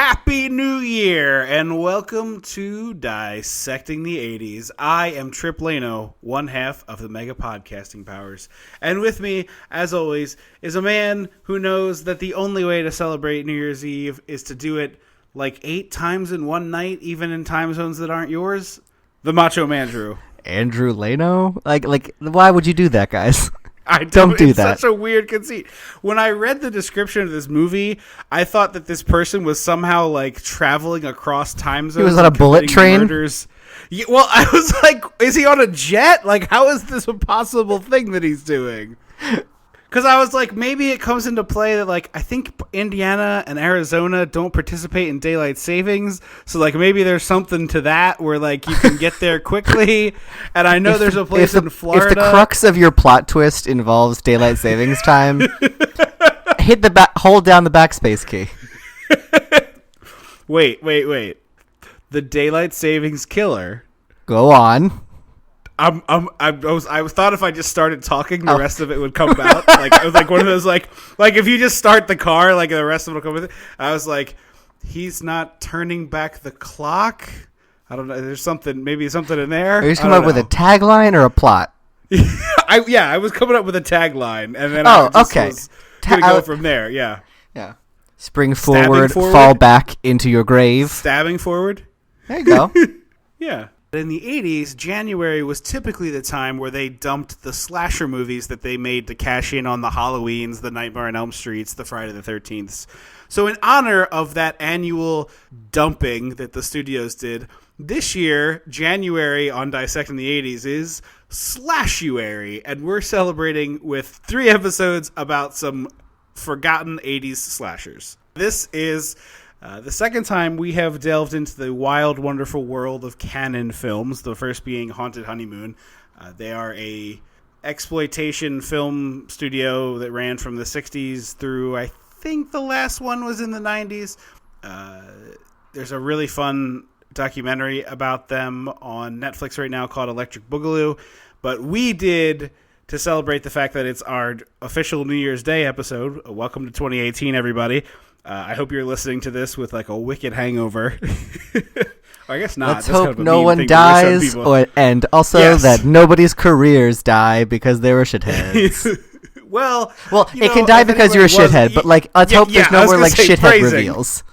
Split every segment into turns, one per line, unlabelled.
Happy New Year and welcome to Dissecting the 80s. I am Trip Lano, one half of the Mega Podcasting Powers. And with me, as always, is a man who knows that the only way to celebrate New Year's Eve is to do it like 8 times in one night, even in time zones that aren't yours. The Macho Man Drew.
Andrew Lano? Like, why would you do that, guys?
I
don't do
it's
that.
Such a weird conceit. When I read the description of this movie, I thought that this person was somehow like traveling across time zones.
He was on a bullet train.
Murders. Yeah, well, I was like, is he on a jet? Like, how is this a possible thing that he's doing? Because I was like, maybe it comes into play that, like, I think Indiana and Arizona don't participate in daylight savings. So, like, maybe there's something to that where, like, you can get there quickly. And I know there's a place in Florida.
If the crux of your plot twist involves daylight savings time, hold down the backspace key.
Wait. The daylight savings killer.
Go on.
I thought if I just started talking, the rest of it would come out. Like it was like one of those like if you just start the car, like the rest of it will come with it. I was like, he's not turning back the clock. I don't know. There's something, maybe something in there.
Are you coming up with a tagline or a plot?
I was coming up with a tagline, and then I just was gonna go from there. Yeah.
Spring forward, fall back into your grave.
Stabbing forward.
There you go.
Yeah. In the 80s, January was typically the time where they dumped the slasher movies that they made to cash in on the Halloweens, the Nightmare on Elm Streets, the Friday the 13th. So in honor of that annual dumping that the studios did, this year, January on Dissecting the 80s is Slashuary, and we're celebrating with 3 episodes about some forgotten 80s slashers. This is the second time we have delved into the wild, wonderful world of canon films, the first being Haunted Honeymoon. They are a exploitation film studio that ran from the 60s through, I think the last one was in the 90s. There's a really fun documentary about them on Netflix right now called Electric Boogaloo. But we did, to celebrate the fact that it's our official New Year's Day episode, welcome to 2018, everybody. I hope you're listening to this with like a wicked hangover. I guess not.
Let's hope no one dies, and also that nobody's careers die because they were shitheads.
well,
it can die because you're a shithead, but like, let's hope there's no more like shithead reveals.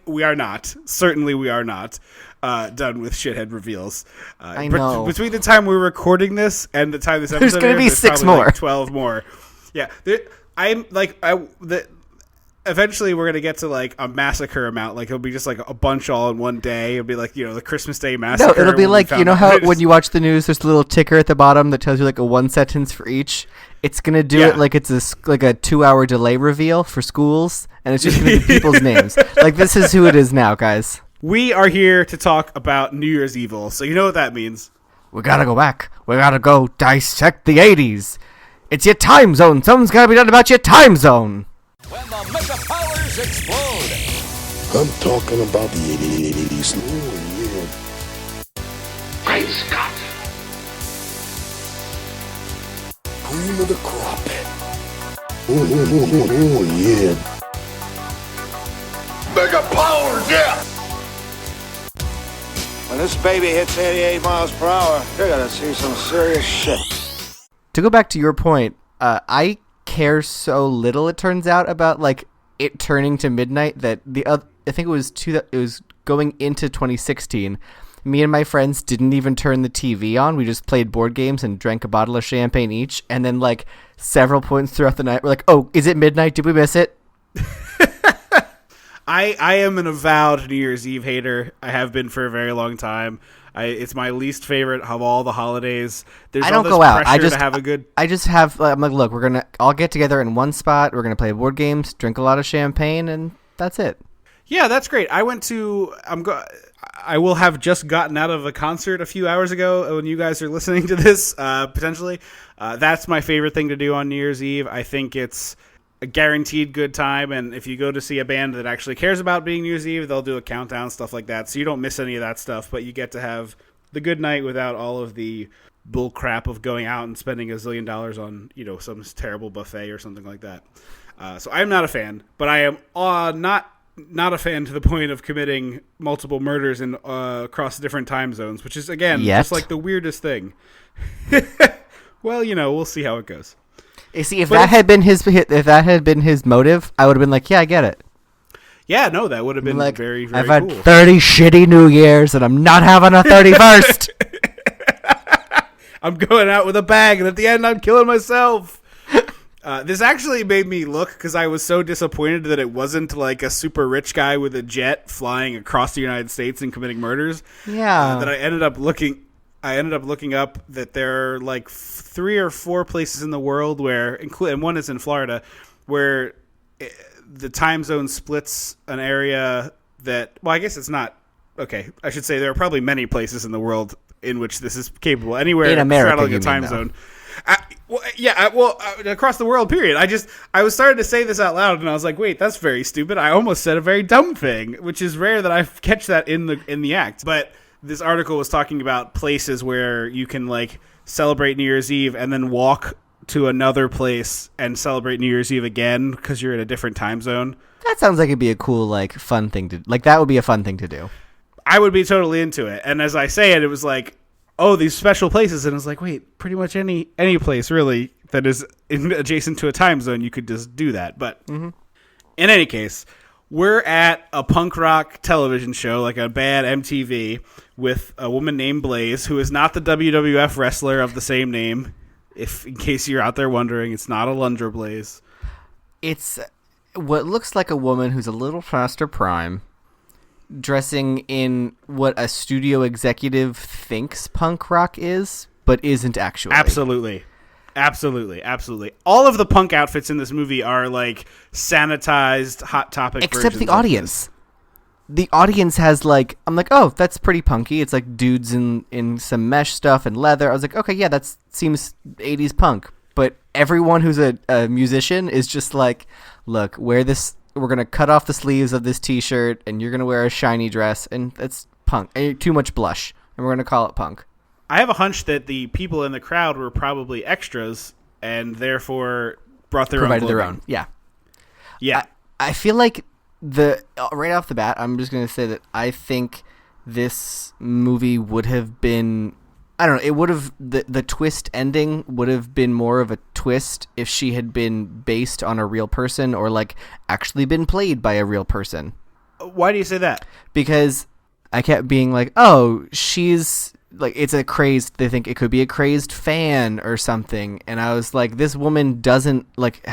We are not. Certainly, we are not done with shithead reveals.
I know.
Between the time we're recording this and the time this episode,
there's going to be 6 more,
like 12 more. Yeah. Eventually we're going to get to like a massacre amount. Like it'll be just like a bunch all in one day. It'll be like, the Christmas Day massacre.
No, it'll be like, you know how when you watch the news, there's a little ticker at the bottom that tells you like a 1 sentence for each. It's going to do it like it's like a 2-hour delay reveal for schools. And it's just going to be people's names. Like this is who it is now, guys.
We are here to talk about New Year's Evil. So you know what that means.
We got to go back. We got to go dissect the 80s. It's your time zone. Something's got to be done about your time zone.
When the Mega Powers explode.
I'm talking about the 80s. Oh, yeah.
Great Scott.
Cream of the crop. Oh, yeah.
Mega Powers, yeah.
When this baby hits 88 miles per hour, you're going to see some serious shit.
To go back to your point, I care so little, it turns out, about like it turning to midnight that I think it was going into 2016. Me and my friends didn't even turn the TV on. We just played board games and drank a bottle of champagne each. And then like several points throughout the night, we're like, "Oh, is it midnight? Did we miss it?"
I am an avowed New Year's Eve hater. I have been for a very long time. It's my least favorite of all the holidays.
I don't go out. I just
have a good.
I just have. I'm like, look, we're gonna all get together in one spot. We're gonna play board games, drink a lot of champagne, and that's it.
Yeah, that's great. I will have just gotten out of a concert a few hours ago when you guys are listening to this. Potentially, that's my favorite thing to do on New Year's Eve. I think it's a guaranteed good time, and if you go to see a band that actually cares about being New Year's Eve, they'll do a countdown, stuff like that, so you don't miss any of that stuff, but you get to have the good night without all of the bull crap of going out and spending $1 zillion on, some terrible buffet or something like that. So I'm not a fan, but I am not a fan to the point of committing multiple murders in across different time zones, which is again just like the weirdest thing. Well, we'll see how it goes.
You see, if that had been his motive, I would have been like, yeah, I get it.
Yeah, no, that would have been
like,
very, very
I've had
cool.
30 shitty New Years, and I'm not having a 31st.
I'm going out with a bag, and at the end, I'm killing myself. This actually made me look, because I was so disappointed that it wasn't like a super rich guy with a jet flying across the United States and committing murders.
Yeah.
That I ended up looking up that there are like 3 or 4 places in the world where, and one is in Florida, where the time zone splits an area that, well, I guess it's not, okay, I should say there are probably many places in the world in which this is capable. Anywhere
in America,
straddling a time zone. Across the world, period. I was starting to say this out loud, and I was like, wait, that's very stupid. I almost said a very dumb thing, which is rare that I catch that in the act. But this article was talking about places where you can like celebrate New Year's Eve and then walk to another place and celebrate New Year's Eve again because you're in a different time zone.
That sounds like it'd be a cool, like, fun thing to, like, that would be a fun thing to do.
I would be totally into it. And as I say it, it was like, oh, these special places. And it's like, wait, pretty much any place really that is adjacent to a time zone, you could just do that. But in any case, we're at a punk rock television show, like a bad MTV, with a woman named Blaze, who is not the WWF wrestler of the same name. If, in case you're out there wondering, it's not Alundra Blaze.
It's what looks like a woman who's a little past her prime, dressing in what a studio executive thinks punk rock is, but isn't actually.
Absolutely. All of the punk outfits in this movie are like sanitized Hot Topic
except
versions
the audience. The audience has like, I'm like, oh, that's pretty punky. It's like dudes in some mesh stuff and leather. I was like, okay, yeah, that seems 80s punk. But everyone who's a musician is just like, look, wear this. We're going to cut off the sleeves of this T-shirt, and you're going to wear a shiny dress, and that's punk. And too much blush, and we're going to call it punk.
I have a hunch that the people in the crowd were probably extras, and therefore provided
their own. Yeah.
Yeah.
I feel like right off the bat, I'm just going to say that I think this movie would have been, I don't know, it would have, the twist ending would have been more of a twist if she had been based on a real person or like actually been played by a real person.
Why do you say that?
Because I kept being like, oh, she's like, it's a crazed, they think it could be a crazed fan or something. And I was like, this woman doesn't like,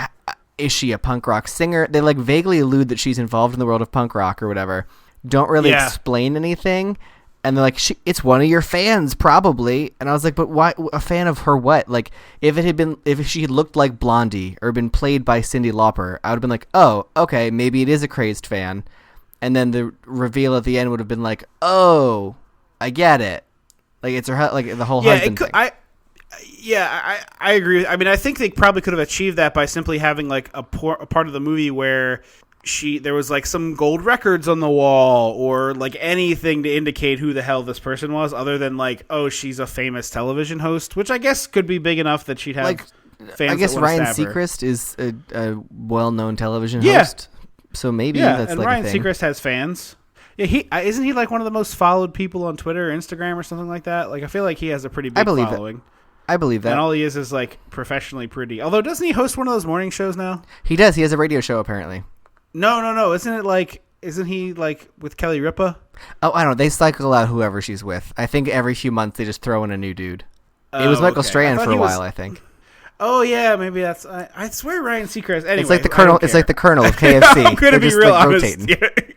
is she a punk rock singer? They like vaguely allude that she's involved in the world of punk rock or whatever. Don't really explain anything. And they're like, it's one of your fans, probably. And I was like, but why? A fan of her what? Like, if she had looked like Blondie or been played by Cyndi Lauper, I would have been like, oh, okay, maybe it is a crazed fan. And then the reveal at the end would have been like, oh, I get it. Like, it's her, like the whole husband thing.
I agree. I mean, I think they probably could have achieved that by simply having like a part of the movie where there was like some gold records on the wall or like anything to indicate who the hell this person was, other than like, oh, she's a famous television host, which I guess could be big enough that she'd have
like,
fans.
I guess
that
Ryan
stab her.
Seacrest is a well-known television host, so maybe that's
and
like
Ryan
a thing.
Seacrest has fans. Yeah, isn't he like one of the most followed people on Twitter or Instagram or something like that? Like, I feel like he has a pretty big following.
I believe that.
And all he is like professionally pretty. Although, doesn't he host one of those morning shows now?
He does. He has a radio show apparently.
No. Isn't he like with Kelly Ripa?
Oh, I don't know. They cycle out whoever she's with. I think every few months they just throw in a new dude. It was Michael Strahan for a while, I think.
Oh yeah, maybe that's. I swear Ryan Seacrest. Anyway,
it's like the Colonel. It's like the Colonel of KFC.
I'm gonna be real honest.
Rotating.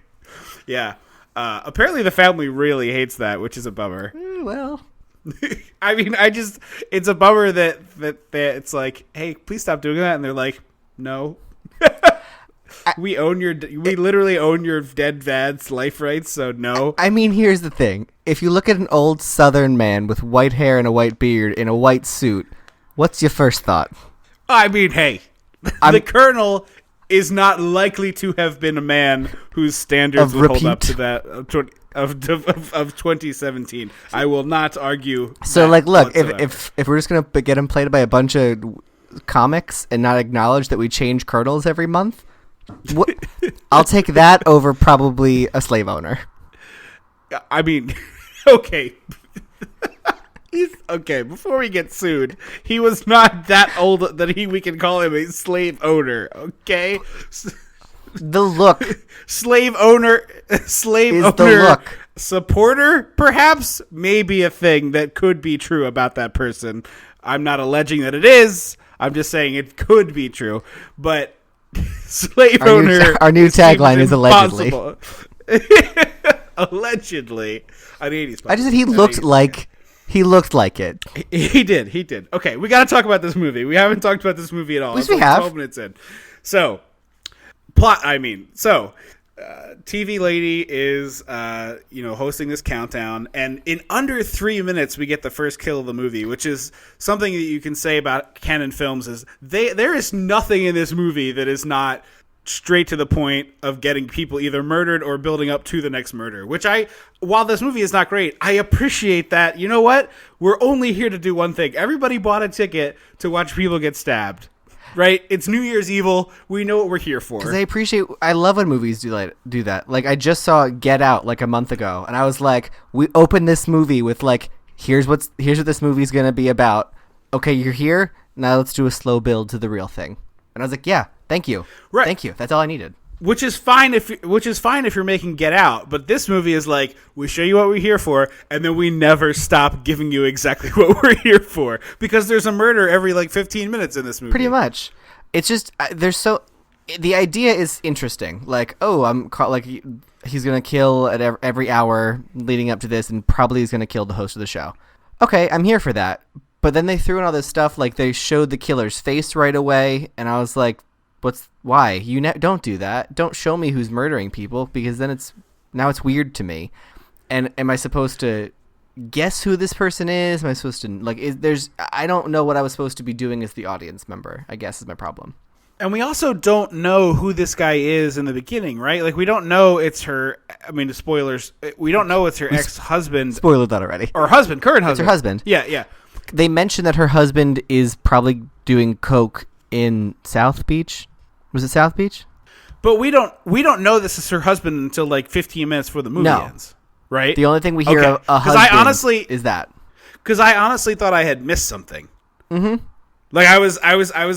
Yeah. Apparently the family really hates that, which is a bummer.
Well.
I mean, it's a bummer that it's like, hey, please stop doing that, and they're like, no, we literally own your dead dad's life rights, so no.
I mean, here's the thing: if you look at an old Southern man with white hair and a white beard in a white suit, what's your first thought?
I mean, hey, the Colonel is not likely to have been a man whose standards would hold up to that of 2017. I will not argue.
So, like, look, if we're just gonna get him played by a bunch of comics and not acknowledge that we change kernels every month, I'll take that over probably a slave owner.
I mean, okay. Okay, before we get sued, he was not that old that we can call him a slave owner, okay?
The look.
Slave owner
Is the look.
supporter, perhaps, may be a thing that could be true about that person. I'm not alleging that it is. I'm just saying it could be true. But slave owner...
Our new tagline
seems
is allegedly.
impossible. Allegedly. On the 80s.
I just said he looked like it.
He did. Okay, we got to talk about this movie. We haven't talked about this movie at all.
At least we have.
12 minutes in. So, TV lady is, hosting this countdown, and in under 3 minutes, we get the first kill of the movie, which is something that you can say about Cannon Films is there is nothing in this movie that is not straight to the point of getting people either murdered or building up to the next murder, which while this movie is not great, I appreciate that. You know what? We're only here to do one thing. Everybody bought a ticket to watch people get stabbed. Right? It's New Year's Evil. We know what we're here for.
Because I love when movies do that. Like, I just saw Get Out like a month ago, and I was like, we opened this movie with like, here's what this movie's gonna be about. Okay, you're here. Now let's do a slow build to the real thing. And I was like, yeah, thank you.
Right.
Thank you. That's all I needed.
Which is fine if you're making Get Out, but this movie is like, we show you what we're here for, and then we never stop giving you exactly what we're here for, because there's a murder every like 15 minutes in this movie.
Pretty much. It's just the idea is interesting. Like, he's gonna kill at every hour leading up to this, and probably he's gonna kill the host of the show. Okay, I'm here for that. But then they threw in all this stuff, like they showed the killer's face right away, and I was like, why? Don't do that. Don't show me who's murdering people, because then it's weird to me. And am I supposed to guess who this person is? Am I supposed to I don't know what I was supposed to be doing as the audience member, I guess is my problem.
And we also don't know who this guy is in the beginning, right? Like, we don't know it's her. I mean, the spoilers. We don't know it's her ex-husband.
Spoiled that already.
Or husband, current husband.
It's her husband.
Yeah.
They mentioned that her husband is probably doing coke in South Beach. Was it South Beach?
But we don't know this is her husband until like 15 minutes before the movie ends, right?
The only thing we hear of a husband is that.
Because I honestly thought I had missed something. Mm-hmm. Like I was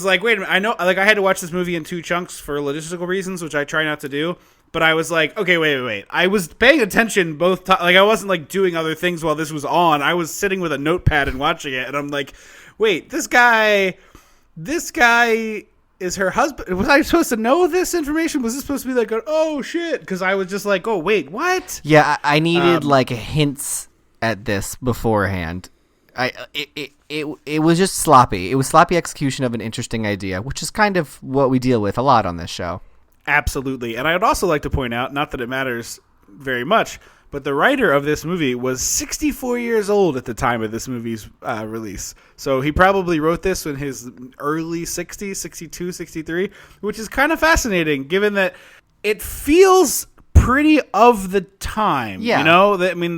like, wait a minute, I know, like I had to watch this movie in 2 chunks for logistical reasons, which I try not to do. But I was like, okay, wait. I was paying attention both times. Like, I wasn't like doing other things while this was on. I was sitting with a notepad and watching it, and I'm like, wait, this guy is her husband. Was I supposed to know this information? Was this supposed to be like, oh shit? Because I was just like, oh wait, what?
Yeah, I needed like hints at this beforehand. It was just sloppy. It was sloppy execution of an interesting idea, which is kind of what we deal with a lot on this show.
Absolutely. And I would also like to point out, not that it matters very much, but the writer of this movie was 64 years old at the time of this movie's release. So he probably wrote this in his early 60s, 62, 63, which is kind of fascinating given that it feels pretty of the time.
Yeah.
You know, I mean,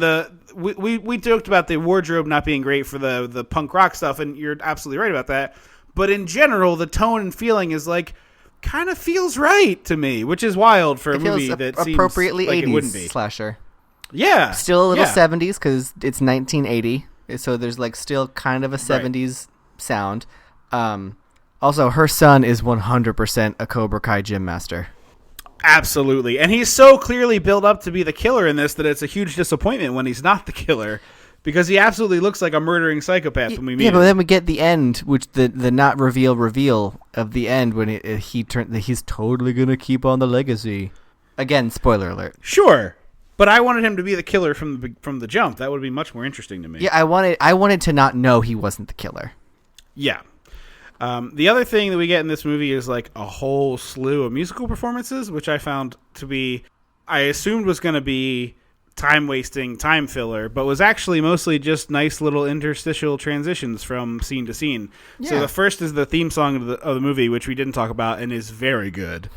we joked about the wardrobe not being great for the punk rock stuff, and you're absolutely right about that. But in general, the tone and feeling is like, kind of feels right to me, which is wild for a movie that seems
appropriately
like
80s
it wouldn't be.
Slasher.
Yeah.
Still a little 70s because it's 1980. So there's like still kind of a 70s sound. Also, her son is 100% a Cobra Kai gym master.
Absolutely. And he's so clearly built up to be the killer in this that it's a huge disappointment when he's not the killer. Because he absolutely looks like a murdering psychopath when we meet him.
Yeah, but then we get the end, which the not reveal of the end when he's totally gonna keep on the legacy. Again, spoiler alert.
Sure, but I wanted him to be the killer from the jump. That would be much more interesting to me.
Yeah, I wanted to not know he wasn't the killer.
Yeah. The other thing that we get in this movie is like a whole slew of musical performances, which I found to be, I assumed was going to be time-wasting, time filler, but was actually mostly just nice little interstitial transitions from scene to scene. Yeah. So the first is the theme song of the movie, which we didn't talk about, and is very good.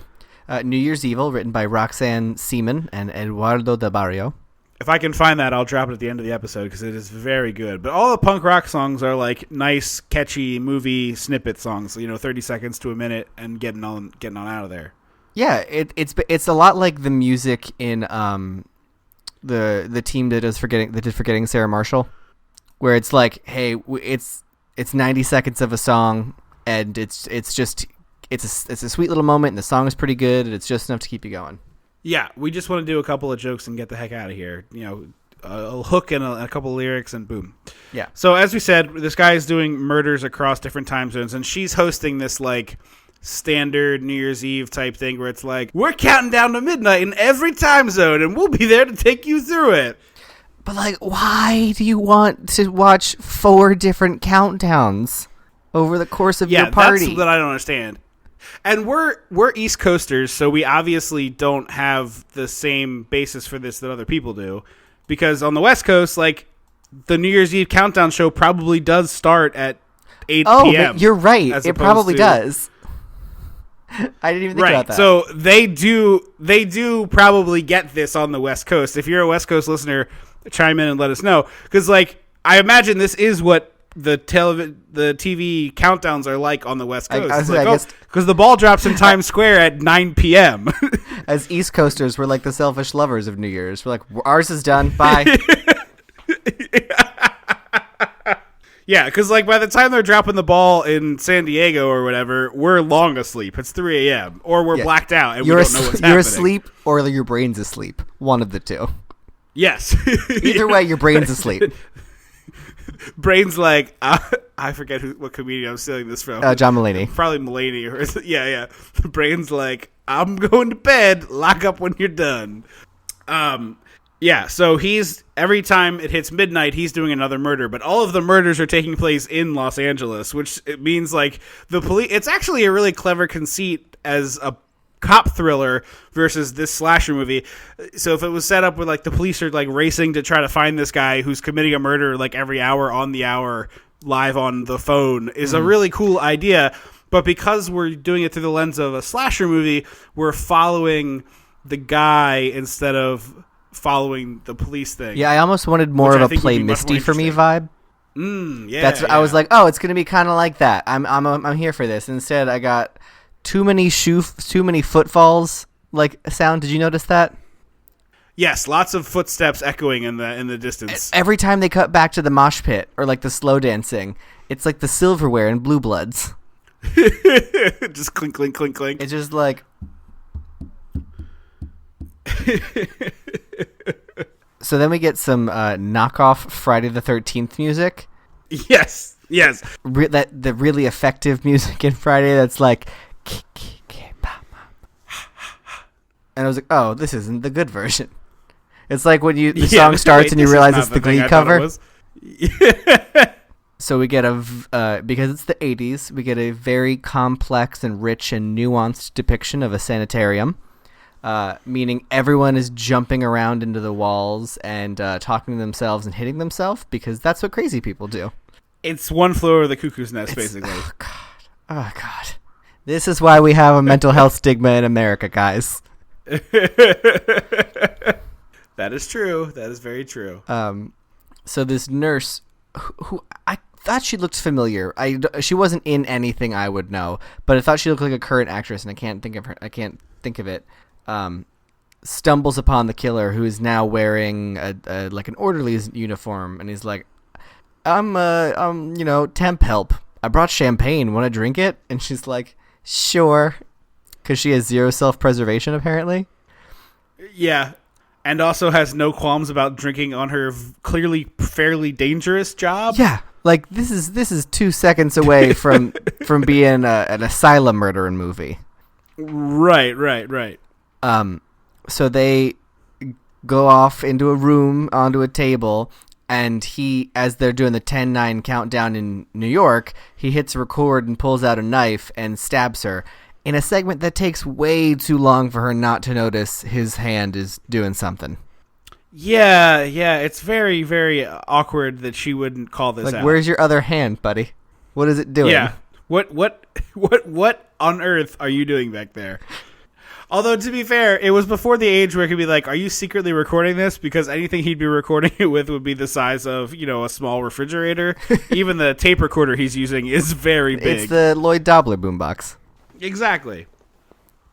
New Year's Evil, written by Roxanne Seaman and Eduardo de Barrio.
If I can find that, I'll drop it at the end of the episode because it is very good. But all the punk rock songs are like nice, catchy movie snippet songs. 30 seconds to a minute, and getting on out of there.
Yeah, it's a lot like the music in the team that did Forgetting Sarah Marshall, where it's like, hey, it's 90 seconds of a song, and it's a sweet little moment, and the song is pretty good, and it's just enough to keep you going.
Yeah, we just want to do a couple of jokes and get the heck out of here. A hook and a couple of lyrics, and boom.
Yeah.
So as we said, this guy is doing murders across different time zones, and she's hosting this like standard New Year's Eve type thing where it's like, we're counting down to midnight in every time zone, and we'll be there to take you through it.
But like, why do you want to watch 4 different countdowns over the course of your party?
That's what I don't understand. And we're East Coasters, so we obviously don't have the same basis for this that other people do. Because on the West Coast, like, the New Year's Eve countdown show probably does start at 8 p.m.
Oh, you're right. It probably does. I didn't even think about that.
So they do probably get this on the West Coast. If you're a West Coast listener, chime in and let us know. Because, like, I imagine this is what the TV countdowns are like on the West Coast. Because the ball drops in Times Square at 9 p.m.
As East Coasters, we're like the selfish lovers of New Year's. We're like, ours is done. Bye.
Yeah, because like by the time they're dropping the ball in San Diego or whatever, we're long asleep. It's 3 a.m. Or we're blacked out and we don't know what's happening.
You're asleep or your brain's asleep. One of the two.
Yes.
Either way, your brain's asleep.
Brain's like, I forget what comedian I'm stealing this from.
John Mulaney.
Probably Mulaney. Yeah. Brain's like, I'm going to bed. Lock up when you're done. Yeah, so every time it hits midnight, he's doing another murder, but all of the murders are taking place in Los Angeles, which it means like the police. It's actually a really clever conceit as a cop thriller versus this slasher movie. So if it was set up with like the police are like racing to try to find this guy who's committing a murder like every hour on the hour live on the phone is a really cool idea. But because we're doing it through the lens of a slasher movie, we're following the guy instead of following the police thing.
Yeah, I almost wanted more of a Play Misty for me vibe.
Yeah,
I was like, oh, it's gonna be kind of like that. I'm here for this. Instead, I got too many footfalls like sound. Did you notice that?
Yes, lots of footsteps echoing in the distance.
Every time they cut back to the mosh pit or like the slow dancing, it's like the silverware in Blue Bloods.
Just clink, clink, clink, clink.
It's just like. So then we get some knockoff Friday the 13th music.
Yes.
The really effective music in Friday that's like. And I was like, oh, this isn't the good version. It's like when the song starts and you realize it's the Glee cover. So we get because it's the 80s, we get a very complex and rich and nuanced depiction of a sanitarium. Meaning everyone is jumping around into the walls and talking to themselves and hitting themselves because that's what crazy people do.
It's One Flew Over the Cuckoo's Nest, basically.
Oh, God. This is why we have a mental health stigma in America, guys.
That is true. That is very true.
So this nurse, who I thought she looked familiar. She wasn't in anything I would know, but I thought she looked like a current actress, and I can't think of it. Stumbles upon the killer, who is now wearing like an orderly's uniform, and he's like, I'm temp help. I brought champagne. Want to drink it? And she's like, sure, because she has zero self-preservation apparently.
Yeah, and also has no qualms about drinking on her clearly fairly dangerous job.
Yeah, like this is 2 seconds away from being an asylum murdering movie.
Right.
So they go off into a room onto a table, and as they're doing the 10-9 countdown in New York, he hits record and pulls out a knife and stabs her in a segment that takes way too long for her not to notice his hand is doing something.
Yeah, it's very, very awkward that she wouldn't call this out.
Where's your other hand, buddy? What is it doing?
Yeah. What on earth are you doing back there? Although, to be fair, it was before the age where it could be like, are you secretly recording this? Because anything he'd be recording it with would be the size of, a small refrigerator. Even the tape recorder he's using is very big.
It's the Lloyd Dobler boombox.
Exactly.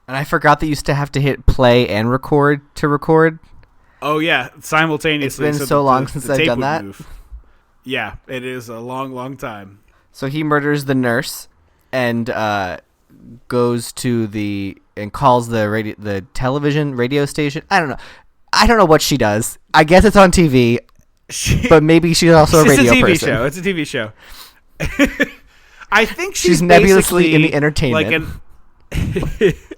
And I forgot that you used to have to hit play and record to record.
Oh, yeah, simultaneously.
It's been so long since I've
tape
done
would
that.
move. Yeah, it is a long, long time.
So he murders the nurse and goes to and calls the television radio station. I don't know what she does. I guess it's on TV, but maybe she's also a radio person.
It's a TV show. I think
she's nebulously in the entertainment.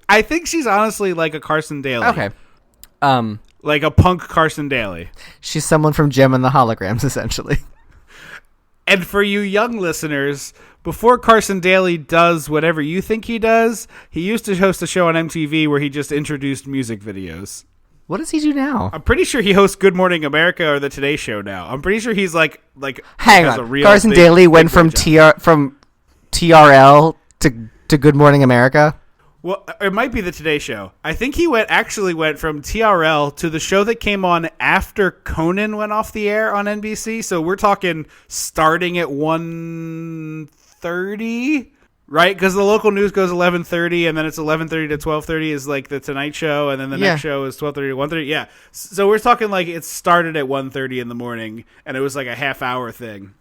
I think she's honestly like a Carson Daly.
Okay.
Like a punk Carson Daly.
She's someone from Gem and the Holograms, essentially.
And for you young listeners, before Carson Daly does whatever you think he does, he used to host a show on MTV where he just introduced music videos.
What does he do now?
I'm pretty sure he hosts Good Morning America or the Today Show now. I'm pretty sure he's like
hang
has
on.
A real
Carson
big,
Daly
big
went from TRL to Good Morning America.
Well, it might be the Today Show. I think he actually went from TRL to the show that came on after Conan went off the air on NBC. So we're talking starting at 1:30, right? Because the local news goes 11:30, and then it's 11:30 to 12:30 is like the Tonight Show, and then the next show is 12:30 to 1:30. Yeah, so we're talking like it started at 1:30 in the morning, and it was like a half-hour thing.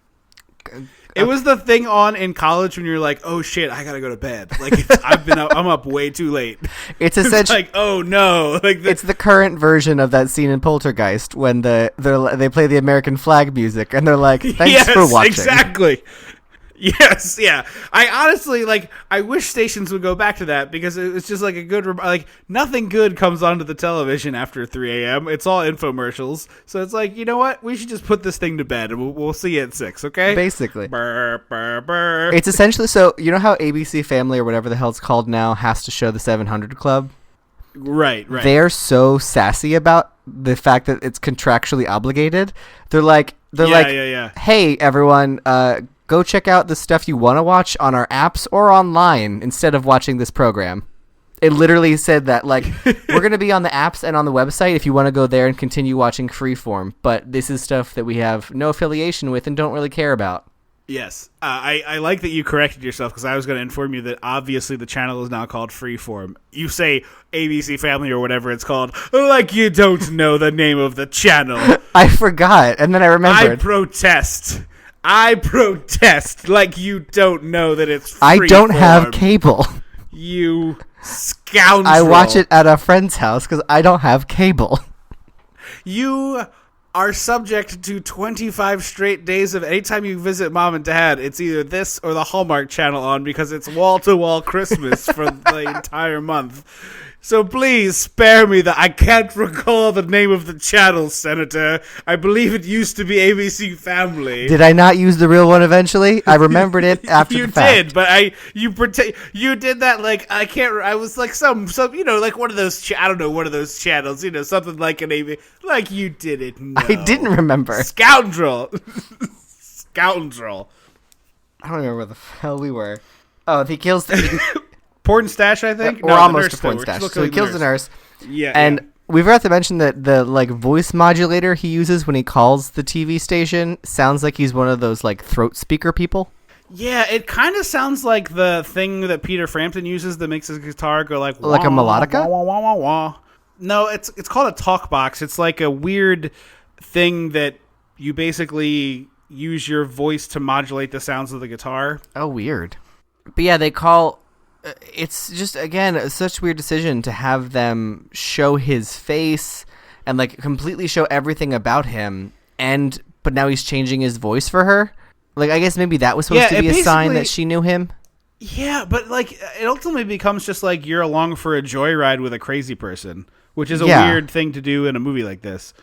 It was the thing on in college when you're like, oh shit, I gotta go to bed. Like I'm up way too late.
It's essentially
like, oh no, like
it's the current version of that scene in Poltergeist when they play the American flag music and they're like, thanks for watching.
Exactly. Yes, yeah. I honestly I wish stations would go back to that because it's just like a good nothing good comes onto the television after 3 a.m. It's all infomercials. So it's like, you know what? We should just put this thing to bed and we'll see you at 6, okay?
Basically.
Burr, burr, burr.
It's essentially so you know how ABC Family or whatever the hell it's called now has to show the 700 Club?
Right.
They're so sassy about the fact that it's contractually obligated. They're like hey everyone, go check out the stuff you want to watch on our apps or online instead of watching this program. It literally said that, we're going to be on the apps and on the website if you want to go there and continue watching Freeform, but this is stuff that we have no affiliation with and don't really care about.
Yes. I like that you corrected yourself because I was going to inform you that obviously the channel is now called Freeform. You say ABC Family or whatever it's called like you don't know the name of the channel.
I forgot, and then I remembered.
I protest like you don't know that it's Freeform.
I don't have cable.
You scoundrel.
I watch it at a friend's house because I don't have cable.
You are subject to 25 straight days of anytime you visit mom and dad, it's either this or the Hallmark Channel on because it's wall-to-wall Christmas for the entire month. So please spare me that. I can't recall the name of the channel, Senator. I believe it used to be ABC Family.
Did I not use the real one eventually? I remembered it after the fact.
You did, but you did that I can't. I was like some like one of those. I don't know, one of those channels. Something like an ABC. Like you didn't know.
I didn't remember.
Scoundrel. Scoundrel.
I don't remember where the hell we were. Oh, he kills the.
Porn stash, I think.
We're almost to porn stash. So he kills the nurse.
Yeah,
and we forgot to mention that the voice modulator he uses when he calls the TV station sounds like he's one of those throat speaker people.
Yeah, it kind of sounds like the thing that Peter Frampton uses that makes his guitar go like a
melodica.
Wah, wah, wah, wah. No, it's called a talk box. It's like a weird thing that you basically use your voice to modulate the sounds of the guitar.
Oh, weird. But yeah, they call. It's just, again, such a weird decision to have them show his face and completely show everything about him, but now he's changing his voice for her. I guess maybe that was supposed to be a sign that she knew him.
Yeah, but it ultimately becomes just you're along for a joyride with a crazy person, which is a weird thing to do in a movie like this.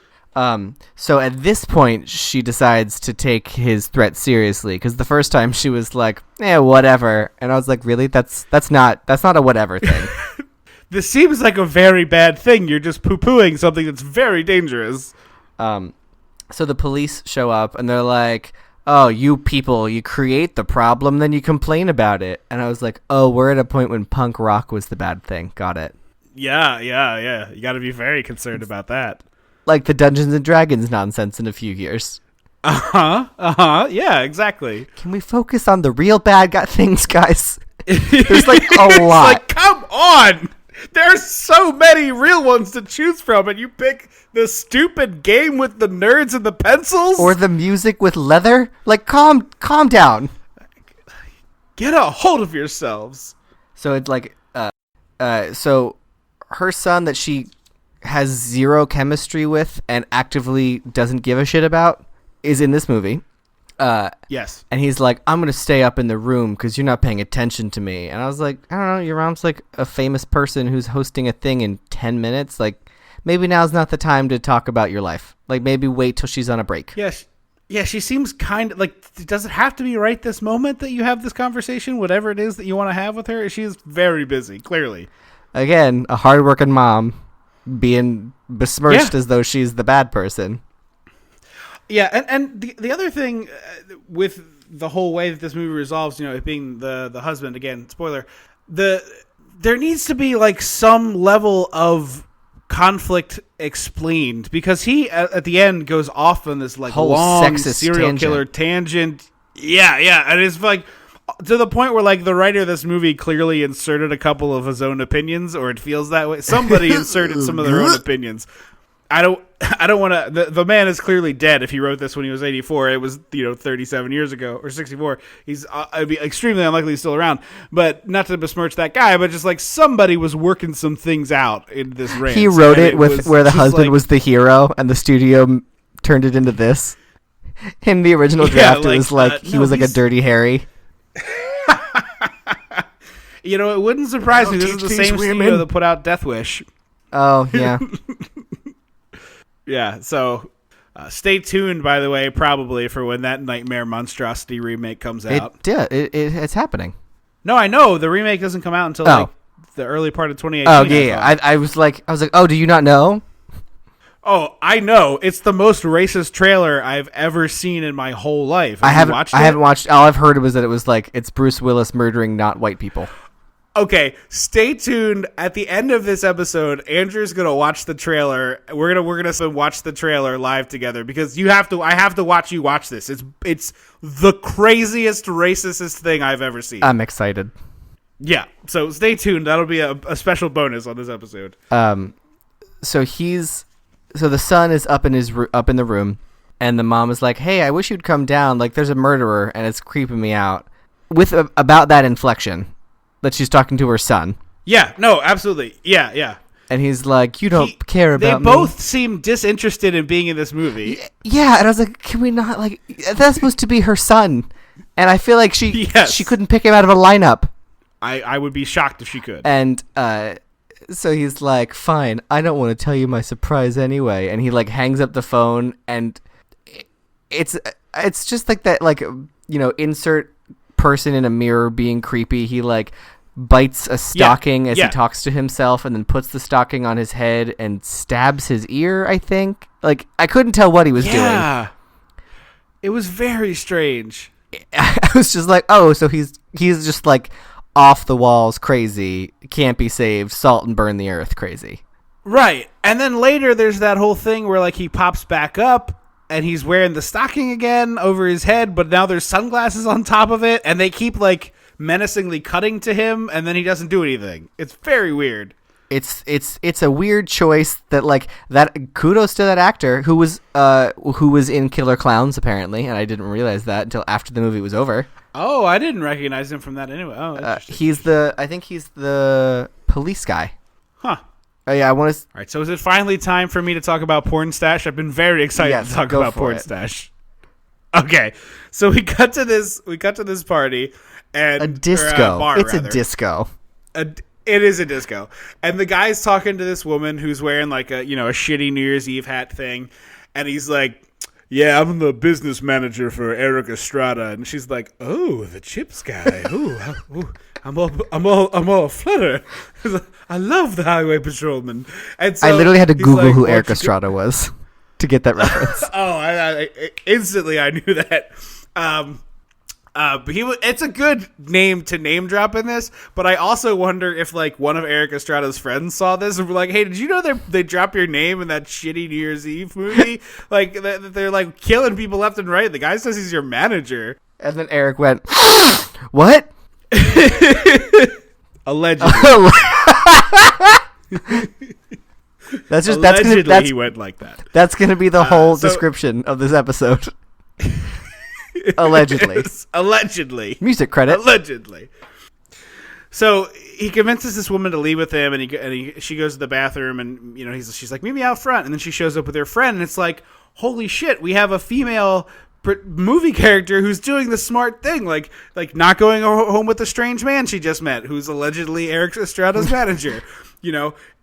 So at this point, she decides to take his threat seriously because the first time she was like, whatever. And I was like, really? That's not a whatever thing.
This seems like a very bad thing. You're just poo-pooing something that's very dangerous.
So the police show up and they're like, oh, you people, you create the problem, then you complain about it. And I was like, oh, we're at a point when punk rock was the bad thing. Got it.
Yeah. You got to be very concerned about that.
Like the Dungeons and Dragons nonsense in a few years.
Yeah, exactly.
Can we focus on the real bad things, guys? There's like a
It's
lot.
like, come on. There's so many real ones to choose from, and you pick the stupid game with the nerds and the pencils?
Or the music with leather. Like, calm down.
Get a hold of yourselves.
So it's like, so her son that she has zero chemistry with and actively doesn't give a shit about is in this movie.
Yes.
And he's like, I'm going to stay up in the room because you're not paying attention to me. And I was like, I don't know, your mom's like a famous person who's hosting a thing in 10 minutes. Like, maybe now's not the time to talk about your life. Like, maybe wait till she's on a break.
Yes. Yeah, she seems kind of like, does it have to be right this moment that you have this conversation, whatever it is that you want to have with her? She is very busy, clearly.
Again, a hardworking mom being besmirched as though she's the bad person.
Yeah, and the other thing with the whole way that this movie resolves, it being the husband, again, spoiler, there needs to be like some level of conflict explained, because he at the end goes off on this like
Whole
long
sexist
serial killer tangent. Yeah, and it's like to the point where like the writer of this movie clearly inserted a couple of his own opinions, or it feels that way. Somebody inserted some of their own opinions. I don't want to. The man is clearly dead. If he wrote this when he was 84, it was 37 years ago, or 64. It'd be extremely unlikely he's still around. But not to besmirch that guy, but just like somebody was working some things out in this rant.
He wrote it with where the husband was the hero, and the studio turned it into this. In the original draft, it was like he was like a dirty Harry.
It wouldn't surprise me. This is the same studio that put out Death Wish.
Oh yeah.
Yeah, so stay tuned, by the way, probably for when that Nightmare Monstrosity remake comes out.
It's happening.
No, I know. The remake doesn't come out until like the early part of 2018.
Oh, yeah. I was like, oh, do you not know?
Oh, I know. It's the most racist trailer I've ever seen in my whole life.
I haven't watched. All I've heard was that it was like, it's Bruce Willis murdering not white people.
Okay, stay tuned. At the end of this episode, Andrew's gonna watch the trailer. We're gonna watch the trailer live together, because I have to watch you watch this. It's the craziest, racistest thing I've ever seen.
I'm excited.
Yeah, so stay tuned. That'll be a special bonus on this episode.
So the son is up in the room, and the mom is like, "Hey, I wish you'd come down. Like, there's a murderer, and it's creeping me out." With about that inflection. That she's talking to her son.
Yeah, no, absolutely. Yeah.
And he's like, you don't care about me.
They both seem disinterested in being in this movie.
Yeah, and I was like, can we not, like, that's supposed to be her son. And I feel like she couldn't pick him out of a lineup.
I would be shocked if she could.
And so he's like, fine, I don't want to tell you my surprise anyway. And he, like, hangs up the phone, and it's just like that, like, insert person in a mirror being creepy. He like bites a stocking as he talks to himself, and then puts the stocking on his head and stabs his ear, I think. Like, I couldn't tell what he was doing.
It was very strange.
I was just like, oh, so he's just like off the walls crazy, can't be saved, salt and burn the earth crazy.
Right. And then later there's that whole thing where like he pops back up and he's wearing the stocking again over his head, but now there's sunglasses on top of it, and they keep like menacingly cutting to him, and then he doesn't do anything. It's very weird.
It's a weird choice that like that. Kudos to that actor who was in Killer Clowns apparently, and I didn't realize that until after the movie was over.
Oh, I didn't recognize him from that anyway. Oh,
I think he's the police guy.
Huh.
Oh yeah, I want to.
All right, so is it finally time for me to talk about Porn Stash? I've been very excited to talk about Porn Stash. Okay, so we cut to this party and
a disco.
Bar,
it's
rather.
A disco.
It is a disco, and the guy's talking to this woman who's wearing like a shitty New Year's Eve hat thing, and he's like, "Yeah, I'm the business manager for Eric Estrada," and she's like, "Oh, the Chips guy. Ooh, I'm all fluttered. I love the highway patrolman." And so
I literally had to Google who Eric
Eric
Estrada was to get that reference.
Oh, I instantly I knew that. But it's a good name to name drop in this, but I also wonder if like one of Eric Estrada's friends saw this and were like, "Hey, did you know they drop your name in that shitty New Year's Eve movie? Like they're like killing people left and right. The guy says he's your manager."
And then Eric went, "What?"
Allegedly. He went like that.
That's gonna be the whole
so-
description of this episode. Allegedly.
Allegedly.
Music credit.
Allegedly. So he convinces this woman to leave with him, and she goes to the bathroom, and she's like, "Meet me out front," and then she shows up with her friend, and it's like, holy shit, we have a female movie character who's doing the smart thing, like not going home with the strange man she just met, who's allegedly Eric Estrada's manager,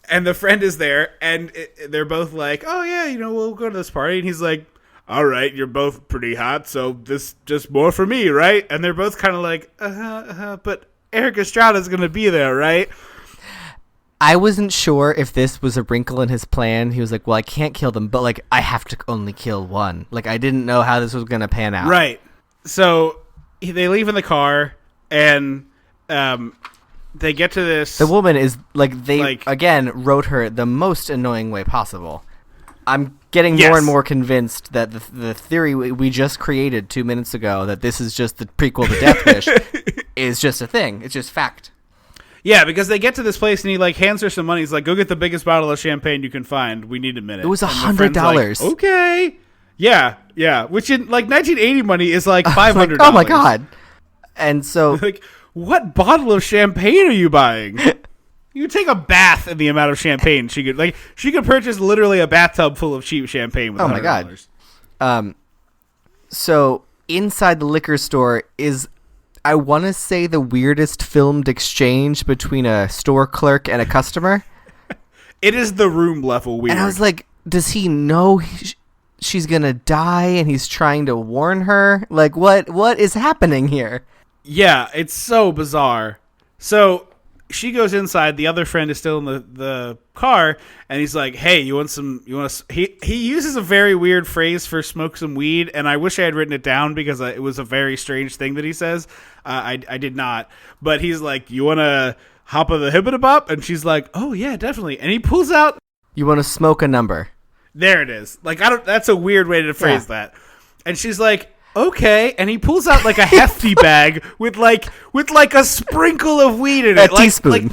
and the friend is there, and they're both like, "Oh yeah, we'll go to this party," and he's like, "All right, you're both pretty hot, so this just more for me, right?" And they're both kind of like, but Eric Estrada's going to be there, right?
I wasn't sure if this was a wrinkle in his plan. He was like, well, I can't kill them, but like I have to only kill one. Like I didn't know how this was going to pan out.
Right. So they leave in the car, and they get to this.
The woman is again wrote her the most annoying way possible. I'm getting more and more convinced that the theory we just created 2 minutes ago, that this is just the prequel to Death Wish, is just a thing. It's just fact.
Yeah, because they get to this place and he like hands her some money. He's like, "Go get the biggest bottle of champagne you can find. We need a minute."
It was
And the friend's
$100.
like, okay. Yeah. Which in like 1980 money is like $500.
Oh my god. And so
like, what bottle of champagne are you buying? You take a bath in the amount of champagne she could purchase literally a bathtub full of cheap champagne with $100.
Oh my god. So inside the liquor store is, I want to say, the weirdest filmed exchange between a store clerk and a customer.
It is the room level weird.
And I was like, does he know she's going to die and he's trying to warn her? Like, what is happening here?
Yeah, it's so bizarre. So she goes inside. The other friend is still in the car, and he's like, "Hey, you want some? He uses a very weird phrase for smoke some weed, and I wish I had written it down because it was a very strange thing that he says. I did not, but he's like, "You want to hop of the hippity-bop?" And she's like, "Oh yeah, definitely." And he pulls out.
You want to smoke a number?
There it is. Like that's a weird way to phrase that. And she's like, "Okay," and he pulls out like a hefty bag with like a sprinkle of weed in it,
teaspoon,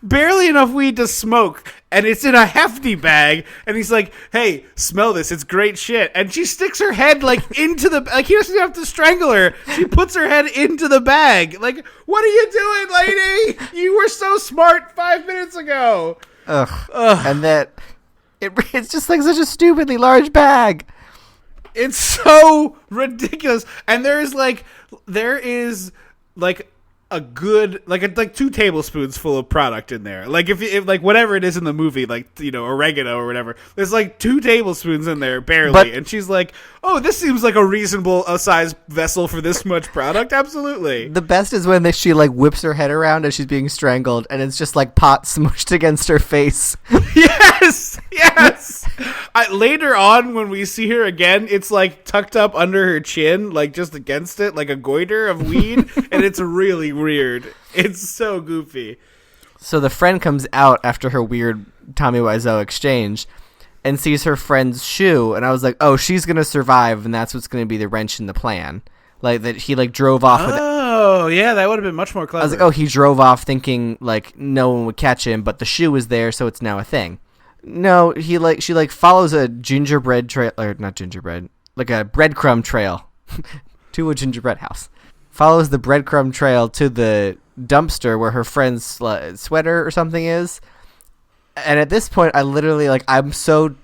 barely enough weed to smoke, and it's in a hefty bag. And he's like, "Hey, smell this, it's great shit." And she sticks her head like into the he doesn't have to strangle her. She puts her head into the bag. Like, what are you doing, lady? You were so smart 5 minutes ago.
Ugh. And that it's just like such a stupidly large bag.
It's so ridiculous, and there is a good like 2 tablespoons full of product in there. Like if like whatever it is in the movie, like oregano or whatever. There's like 2 tablespoons in there barely, and she's like, "Oh, this seems like a reasonable size vessel for this much product." Absolutely.
The best is when she like whips her head around as she's being strangled, and it's just like pot smushed against her face.
Yes. Later on, when we see her again, it's like tucked up under her chin, like just against it, like a goiter of weed, and it's really weird. It's so goofy.
So the friend comes out after her weird Tommy Wiseau exchange and sees her friend's shoe, and I was like, oh, she's gonna survive, and that's what's gonna be the wrench in the plan. Like that he like drove off with.
Oh yeah, that would have been much more clever.
I was like, oh, he drove off thinking like no one would catch him, but the shoe was there, so it's now a thing. No, she follows a gingerbread trail, or not gingerbread, like a breadcrumb trail to a gingerbread house. Follows the breadcrumb trail to the dumpster where her friend's sweater or something is. And at this point, I literally I'm so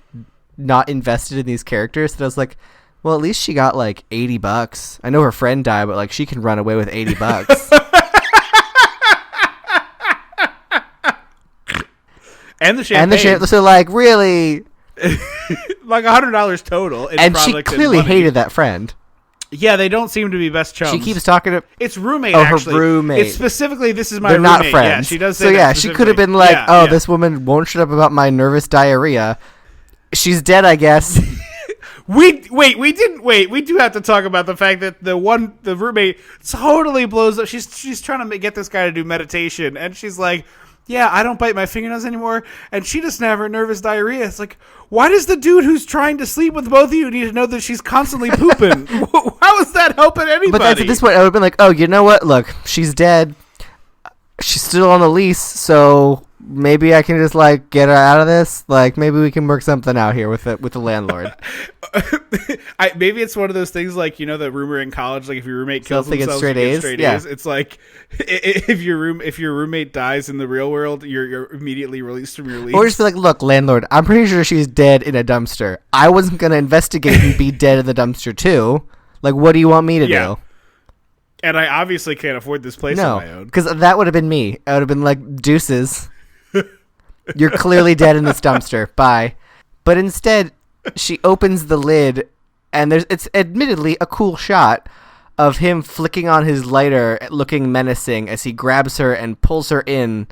not invested in these characters that I was like, well, at least she got like $80. I know her friend died, but like she can run away with $80.
And the champagne.
So like really,
like $100 total.
And she clearly hated that friend.
Yeah, they don't seem to be best chums.
She keeps talking to
it's roommate.
Her roommate.
It's specifically this is my
They're
roommate.
not friends.
Yeah, she does say
so
that
yeah, she could have been like, this woman won't shut up about my nervous diarrhea. She's dead, I guess.
We do have to talk about the fact that the roommate totally blows up. She's trying to get this guy to do meditation, and she's like, yeah, I don't bite my fingernails anymore, and she doesn't have her nervous diarrhea. It's like, why does the dude who's trying to sleep with both of you need to know that she's constantly pooping? How is that helping anybody?
But that's at this point, I would have been like, oh, you know what? Look, she's dead. She's still on the lease, so maybe I can just like get her out of this. Like maybe we can work something out here with the landlord.
Maybe it's one of those things like, you know, the rumor in college, like if your roommate kills
Self-thinking
themselves,
straight
you get
A's?
straight
Yeah.
A's. It's like if your roommate dies in the real world, you're immediately released from your lease.
Or just be like, look, landlord, I'm pretty sure she's dead in a dumpster. I wasn't gonna investigate and be dead in the dumpster too. Like, what do you want me to do?
And I obviously can't afford this place on my
No,
own.
because that would have been me. I would have been like, deuces. You're clearly dead in this dumpster. Bye. But instead, she opens the lid, and it's admittedly a cool shot of him flicking on his lighter, looking menacing as he grabs her and pulls her in,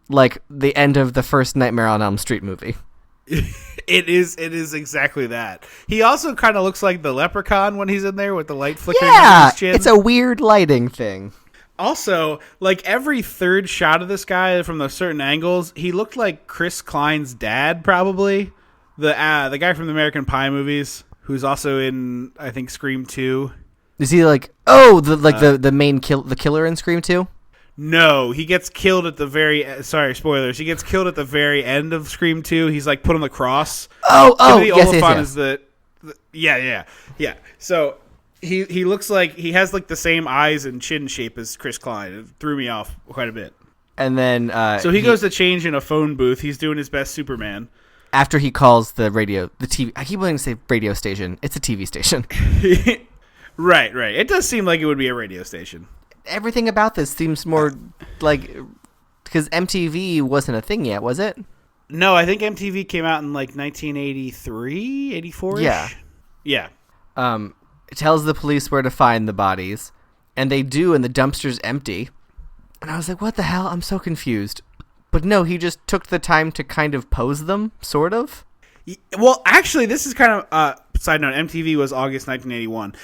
like the end of the first Nightmare on Elm Street movie.
It is exactly that. He also kind of looks like the leprechaun when he's in there with the light flickering on
Yeah,
his chin.
it's a weird lighting thing.
Also, like every third shot of this guy from those certain angles, he looked like Chris Klein's dad, probably the guy from the American Pie movies, who's also in I think Scream 2.
Is he like the main killer in Scream 2?
No, he gets killed at the sorry, spoilers. He gets killed at the very end of Scream 2. He's like put on the cross. Timothy Olyphant is the yeah. So he looks like he has like the same eyes and chin shape as Chris Klein. It threw me off quite a bit.
And then
So he goes to change in a phone booth. He's doing his best Superman.
After he calls the TV. I keep wanting to say radio station. It's a TV station.
Right. It does seem like it would be a radio station.
Everything about this seems more like because MTV wasn't a thing yet, was it?
No, I think MTV came out in like 1983, 84. Yeah.
It tells the police where to find the bodies, and they do, and the dumpster's empty. And I was like, what the hell? I'm so confused. But no, he just took the time to kind of pose them, sort of.
Well, actually, this is kind of side note. MTV was August 1981.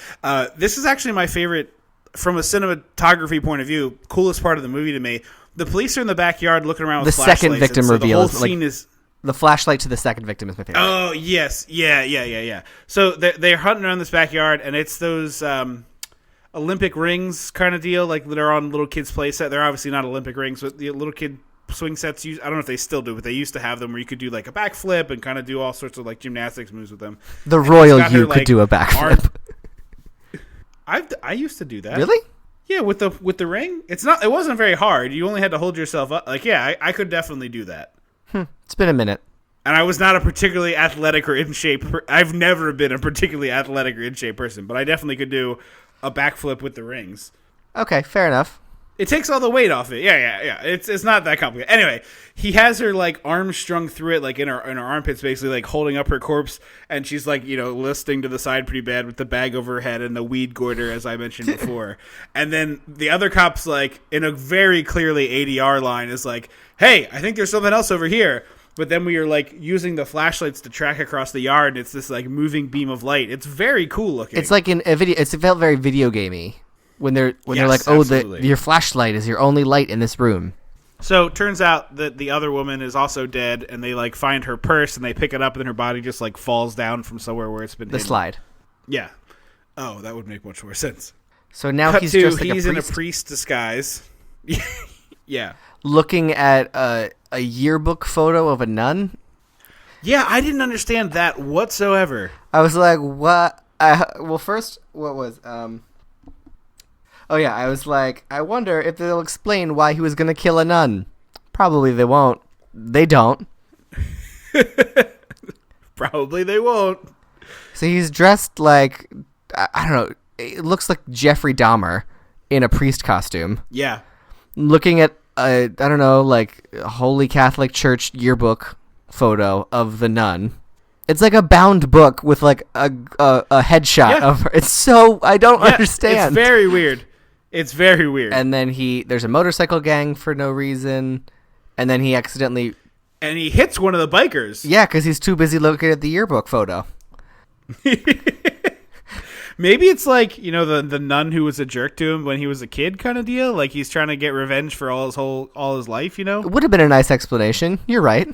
This is actually my favorite. From a cinematography point of view, coolest part of the movie to me. The police are in the backyard looking around with flashlights.
The second victim
so
reveal.
The whole scene is
the flashlight to the second victim is my favorite.
Oh yes, yeah. So they're hunting around this backyard, and it's those Olympic rings kind of deal, like that are on little kids' play set. They're obviously not Olympic rings, but the little kid swing sets. I don't know if they still do, but they used to have them where you could do like a backflip and kind of do all sorts of like gymnastics moves with them.
The royal you could do a backflip.
I used to do that.
Really?
Yeah, with the ring. It wasn't very hard. You only had to hold yourself up. Like, yeah, I could definitely do that.
It's been a minute.
And I was not a particularly athletic or in shape. I've never been a particularly athletic or in shape person, but I definitely could do a backflip with the rings.
Okay, fair enough.
It takes all the weight off it. Yeah. It's not that complicated. Anyway, he has her like arms strung through it, like in her armpits, basically like holding up her corpse, and she's like, listing to the side pretty bad with the bag over her head and the weed goiter, as I mentioned before. And then the other cop's like, in a very clearly ADR line, is like, "Hey, I think there's something else over here." But then we are like using the flashlights to track across the yard, and it's this like moving beam of light. It's very cool looking.
It's like in a video. It felt very video gamey. When they're like,
absolutely.
your flashlight is your only light in this room.
So it turns out that the other woman is also dead, and they like find her purse and they pick it up, and then her body just like falls down from somewhere where it's been hidden.
Slide.
Yeah. Oh, that would make much more sense.
So now
Cut
he's
to,
just like
he's
a
in a
priest,
priest disguise. Yeah.
looking at a yearbook photo of a nun.
Yeah, I didn't understand that whatsoever.
I was like, what? Well, first, what was Oh yeah, I was like, I wonder if they'll explain why he was gonna kill a nun. Probably they won't. They don't.
Probably they won't.
So he's dressed like, I don't know, it looks like Jeffrey Dahmer in a priest costume.
Yeah.
Looking at I don't know, like a Holy Catholic Church yearbook photo of the nun. It's like a bound book with like a headshot of her. It's so, I don't understand.
It's very weird. It's very weird.
And then there's a motorcycle gang for no reason. And then he accidentally...
And he hits one of the bikers.
Yeah, because he's too busy looking at the yearbook photo.
Maybe it's like, the nun who was a jerk to him when he was a kid kind of deal. Like he's trying to get revenge for all his life,
It would have been a nice explanation. You're right.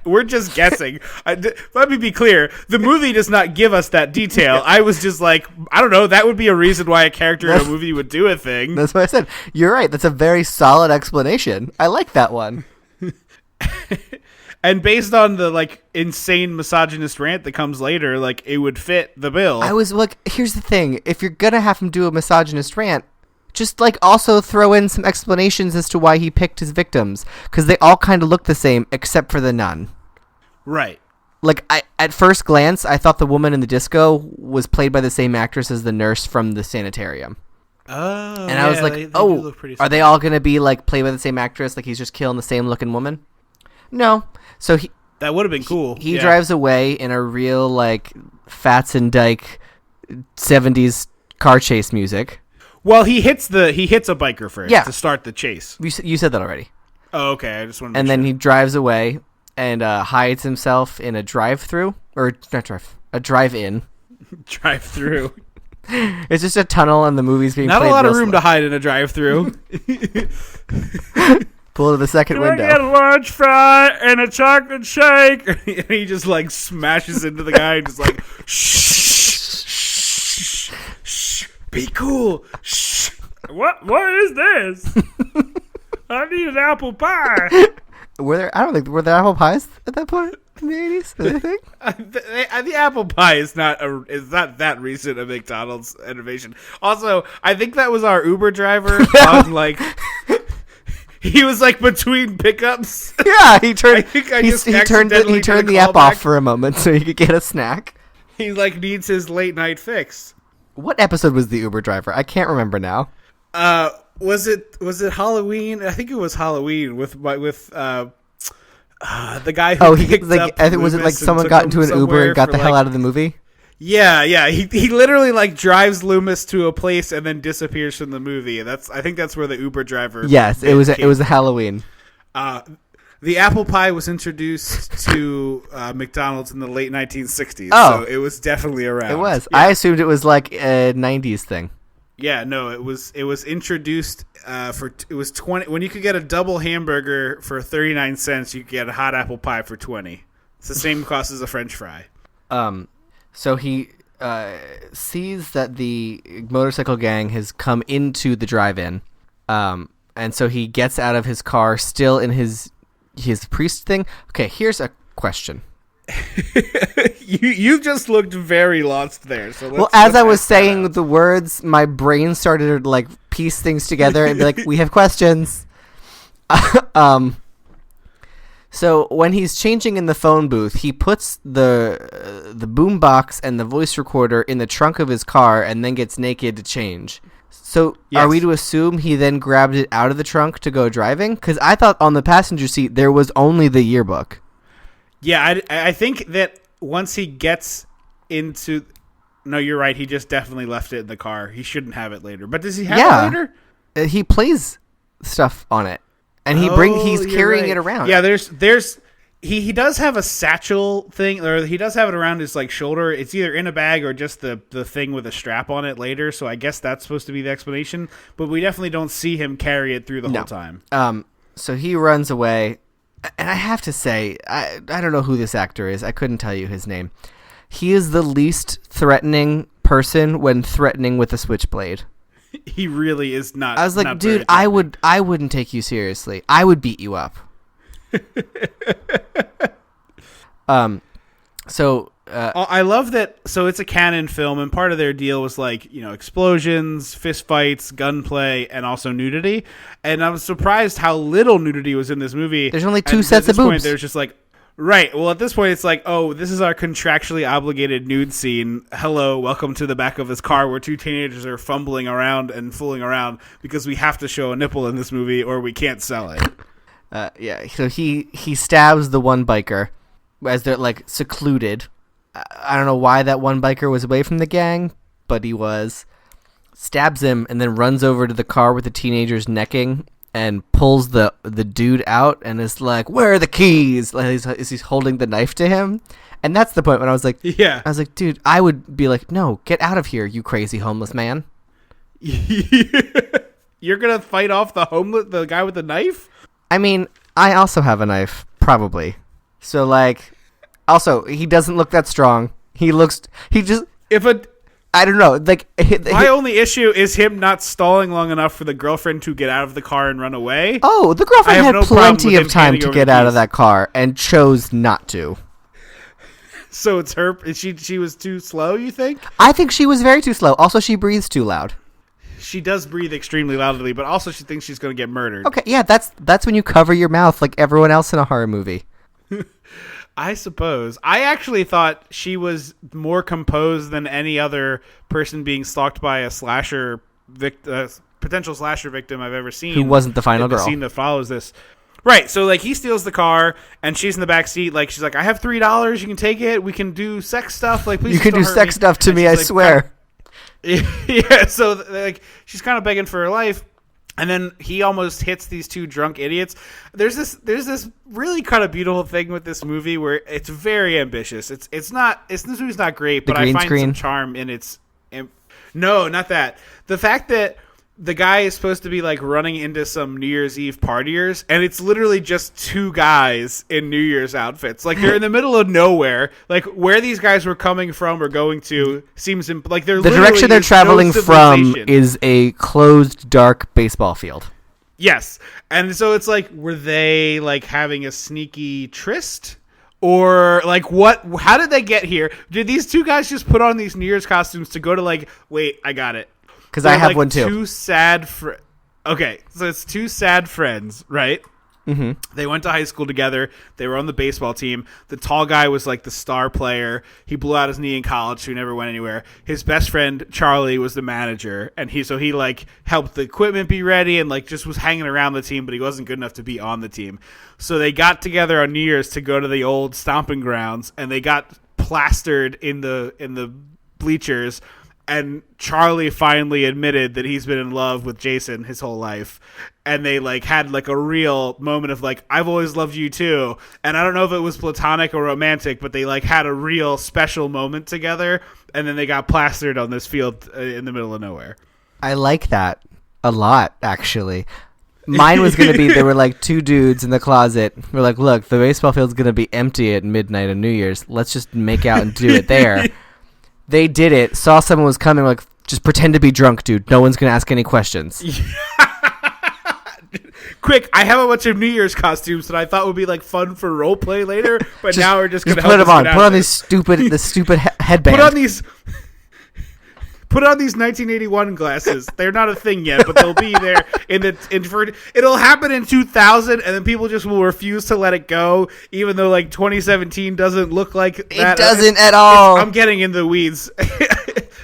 We're just guessing. Let me be clear. The movie does not give us that detail. I was just like, I don't know. That would be a reason why a character in a movie would do a thing.
That's what I said. You're right. That's a very solid explanation. I like that one.
And based on the insane misogynist rant that comes later, it would fit the bill.
I was like, here's the thing. If you're going to have him do a misogynist rant, just also throw in some explanations as to why he picked his victims. Because they all kind of look the same except for the nun.
Right.
At first glance, I thought the woman in the disco was played by the same actress as the nurse from the sanitarium.
Oh,
and I was like,
they do look pretty
are they all going to be played by the same actress? He's just killing the same looking woman? No. So
that would have been cool.
He drives away in a real Fats and Dyke 70s car chase music.
Well, he hits a biker first to start the chase.
You said that already.
Oh, okay. I just wanted to
And then he drives away and hides himself in a drive-through or not a drive-in.
Drive-through.
It's just a tunnel, and the movie's being
not
played
a lot of
real
room
slow.
to hide in a drive-through.
Pull to the second window.
I get a large fry and a chocolate shake. And he just smashes into the guy and just shh, shh, be cool. Shh. What is this? I need an apple pie.
Were there apple pies at that point in the 80s? I think
the apple pie is not that recent a McDonald's innovation. Also, I think that was our Uber driver on he was between pickups.
Yeah, he turned.
I think
he turned the app off for a moment so he could get a snack.
He needs his late night fix.
What episode was the Uber driver? I can't remember now.
Was it Halloween? I think it was Halloween with the guy who picked up
I think was it
Loomis
someone
and
got
took
into
him
an Uber
somewhere
and got the
for,
hell out of the movie?
Yeah. He literally drives Loomis to a place and then disappears from the movie. I think that's where the Uber driver.
Yes, it was a Halloween.
The apple pie was introduced to McDonald's in the late 1960s.
Oh.
So it was definitely around.
It was.
Yeah.
I assumed it was a 90s thing.
Yeah, no, it was introduced it was 20 when you could get a double hamburger for 39 cents, you could get a hot apple pie for 20. It's the same cost as a French fry.
So he sees that the motorcycle gang has come into the drive-in, and so he gets out of his car, still in his priest thing. Okay, here's a question.
You just looked very lost there. So
as I was saying the words, my brain started to piece things together and be we have questions. So when he's changing in the phone booth, he puts the boom box and the voice recorder in the trunk of his car and then gets naked to change. So Are we to assume he then grabbed it out of the trunk to go driving? Because I thought on the passenger seat there was only the yearbook.
Yeah, I think that once he gets into... No, you're right. He just definitely left it in the car. He shouldn't have it later. But does he have it later?
He plays stuff on it. And he's carrying it around.
Yeah, he does have a satchel thing, or he does have it around his shoulder. It's either in a bag or just the thing with a strap on it later. So I guess that's supposed to be the explanation. But we definitely don't see him carry it through the whole time.
So he runs away. And I have to say, I don't know who this actor is. I couldn't tell you his name. He is the least threatening person when threatening with a switchblade.
He really is not.
I was like, dude, I wouldn't take you seriously. I would beat you up.
I love that. So it's a canon film, and part of their deal was explosions, fistfights, gunplay, and also nudity. And I was surprised how little nudity was in this movie.
There's only two sets of boobs.
Point, there's just right. Well, at this point, it's oh, this is our contractually obligated nude scene. Hello, welcome to the back of his car where two teenagers are fumbling around and fooling around because we have to show a nipple in this movie or we can't sell it.
So he stabs the one biker as they're secluded. I don't know why that one biker was away from the gang, but he was. Stabs him and then runs over to the car with the teenagers necking and pulls the dude out and is like, "Where are the keys?" Like he's holding the knife to him, and that's the point when I was like,
Yeah.
I was like, dude, I would be like, "No, get out of here, you crazy homeless man."
You're gonna fight off the guy with the knife?
I mean, I also have a knife, probably. So like, also he doesn't look that strong. He just. I don't know. Like
My only issue is him not stalling long enough for the girlfriend to get out of the car and run away.
Oh, the
I
girlfriend
have
had
no problem
plenty
with
of
him
time
handing
to
over
get
the
out of
keys.
that car and chose not to.
So it's her. She was too slow, you think?
I think she was very too slow. Also, she breathes too loud.
She does breathe extremely loudly, but also she thinks she's going to get murdered.
Okay, yeah, that's when you cover your mouth like everyone else in a horror movie.
I suppose. I actually thought she was more composed than any other person being stalked by a potential slasher victim I've ever seen.
Who wasn't the final
in the
girl.
scene that follows this. Right, so like he steals the car and she's in the back seat. Like she's like, "I have $3. You can take it. We can do sex stuff. Like please,
You can
don't
do
hurt
sex
me."
stuff to
And
me,
she's
I
like,
swear.
Yeah, so like she's kind of begging for her life, and then he almost hits these two drunk idiots. There's this really kind of beautiful thing with this movie where it's very ambitious. This movie's not great, but I
green
find
screen?
some charm in its. No, not that. The fact that the guy is supposed to be like running into some New Year's Eve partiers, and it's literally just two guys in New Year's outfits. Like they're in the middle of nowhere. Like where these guys were coming from or going to seems like they're
The
literally
direction they're
is
traveling
no
from
civilization.
is a closed, dark baseball field.
Yes, and so it's like, were they like having a sneaky tryst? Or like what? How did they get here? Did these two guys just put on these New Year's costumes to go to like? Wait, I got it.
Because I have
like
one too.
Two sad Okay, so it's two sad friends, right? Mm-hmm. They went to high school together. They were on the baseball team. The tall guy was like the star player. He blew out his knee in college, so he never went anywhere. His best friend Charlie was the manager, and he like helped the equipment be ready and like just was hanging around the team, but he wasn't good enough to be on the team. So they got together on New Year's to go to the old stomping grounds, and they got plastered in the bleachers. And Charlie finally admitted that he's been in love with Jason his whole life. And they like had like a real moment of like, "I've always loved you too." And I don't know if it was platonic or romantic, but they like had a real special moment together. And then they got plastered on this field in the middle of nowhere.
I like that a lot, actually. Mine was going to be, there were like two dudes in the closet. We're like, "Look, the baseball field's going to be empty at midnight on New Year's. Let's just make out and do it there." They did it, saw someone was coming, like, "Just pretend to be drunk, dude. No one's going to ask any questions."
Quick, I have a bunch of New Year's costumes that I thought would be like fun for role play later, but now we're just going to
put them on. Put on these stupid headband.
Put on these 1981 glasses. They're not a thing yet, but they'll be there it'll happen in 2000, and then people just will refuse to let it go, even though like 2017 doesn't look like that.
It doesn't at all.
I'm getting into the weeds.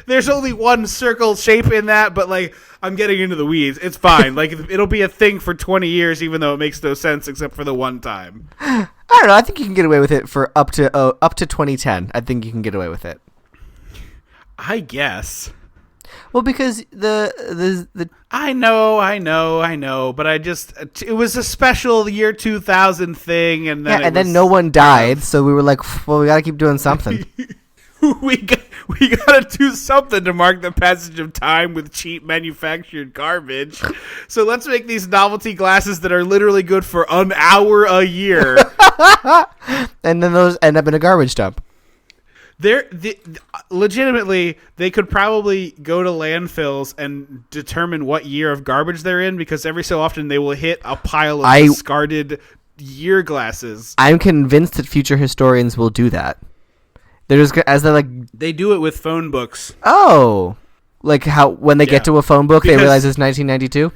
There's only one circle shape in that, but like I'm getting into the weeds. It's fine. Like it'll be a thing for 20 years, even though it makes no sense except for the one time.
I don't know. I think you can get away with it for up to 2010. I think you can get away with it.
I guess.
Well, because the
I know, but it was a special year 2000 thing, and then
then no one died, so we were like, well, we got to keep doing something.
we gotta do something to mark the passage of time with cheap manufactured garbage. So let's make these novelty glasses that are literally good for an hour a year.
And then those end up in a garbage dump.
Legitimately, they could probably go to landfills and determine what year of garbage they're in, because every so often they will hit a pile of discarded year glasses.
I'm convinced that future historians will do that. They're just
they do it with phone books.
Oh, like how when they get to a phone book, they realize it's 1992.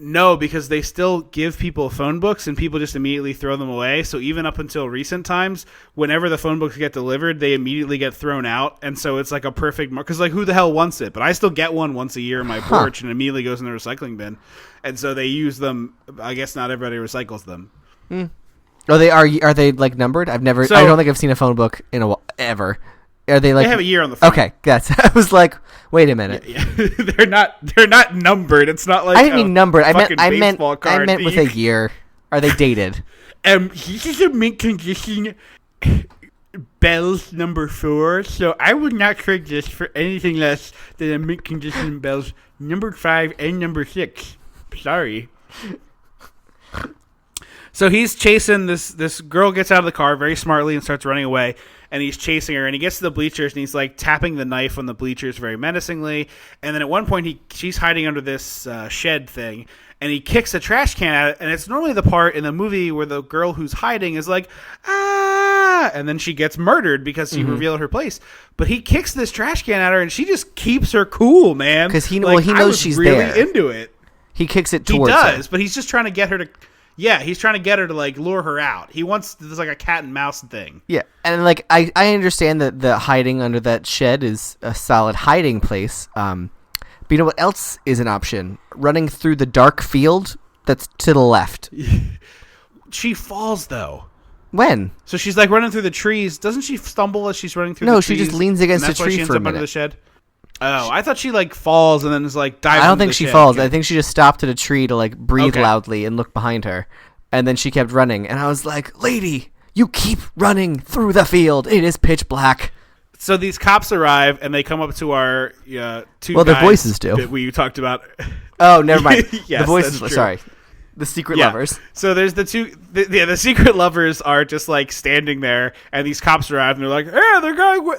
No, because they still give people phone books and people just immediately throw them away. So even up until recent times, whenever the phone books get delivered, they immediately get thrown out. And so it's like a perfect mark. Because like, who the hell wants it? But I still get one once a year in my porch and immediately goes in the recycling bin. And so they use them. I guess not everybody recycles them.
Oh, are they like numbered? I don't think I've seen a phone book in ever. are they like?
They have a year on the front.
Okay, that's. I was like, wait a minute.
Yeah. they're not numbered. It's not like
I didn't mean numbered. I meant
baseball card
with a year. Are they dated?
This is a mint condition Bell's number 4, so I would not trade this for anything less than a mint condition Bell's number 5 and number 6. Sorry. So he's chasing this girl, gets out of the car very smartly and starts running away, and he's chasing her, and he gets to the bleachers, and he's like tapping the knife on the bleachers very menacingly, and then at one point she's hiding under this shed thing, and he kicks a trash can at it, and it's normally the part in the movie where the girl who's hiding is like, ah, and then she gets murdered because he revealed her place. But he kicks this trash can at her, and she just keeps her cool, man.
Because he
Like, I
knows
was
she's
really
there.
into it.
He kicks it
He
towards
does,
her.
but he's just trying to get her to. Yeah, he's trying to get her to like lure her out. He wants there's like a cat and mouse thing.
Yeah, and like I understand that the hiding under that shed is a solid hiding place. But you know what else is an option? Running through the dark field that's to the left.
She falls though.
When?
So she's like running through the trees. Doesn't she stumble as she's running through
No,
the
she
trees?
just leans against
and that's
a
why
tree
she ends
for a
up under
minute.
the shed. Oh, I thought she like falls and then is like dives.
I don't
into
think
the
she
shed.
falls. I think she just stopped at a tree to like breathe
Okay.
loudly and look behind her. And then she kept running. And I was like, lady, you keep running through the field. It is pitch black.
So these cops arrive and they come up to our two.
Well, their
guys
voices do.
that we talked about.
Oh, never mind.
Yes,
the voices,
that's true.
sorry. The secret
Yeah.
lovers.
So there's the two. The secret lovers are just like standing there, and these cops arrive and they're like, "Hey,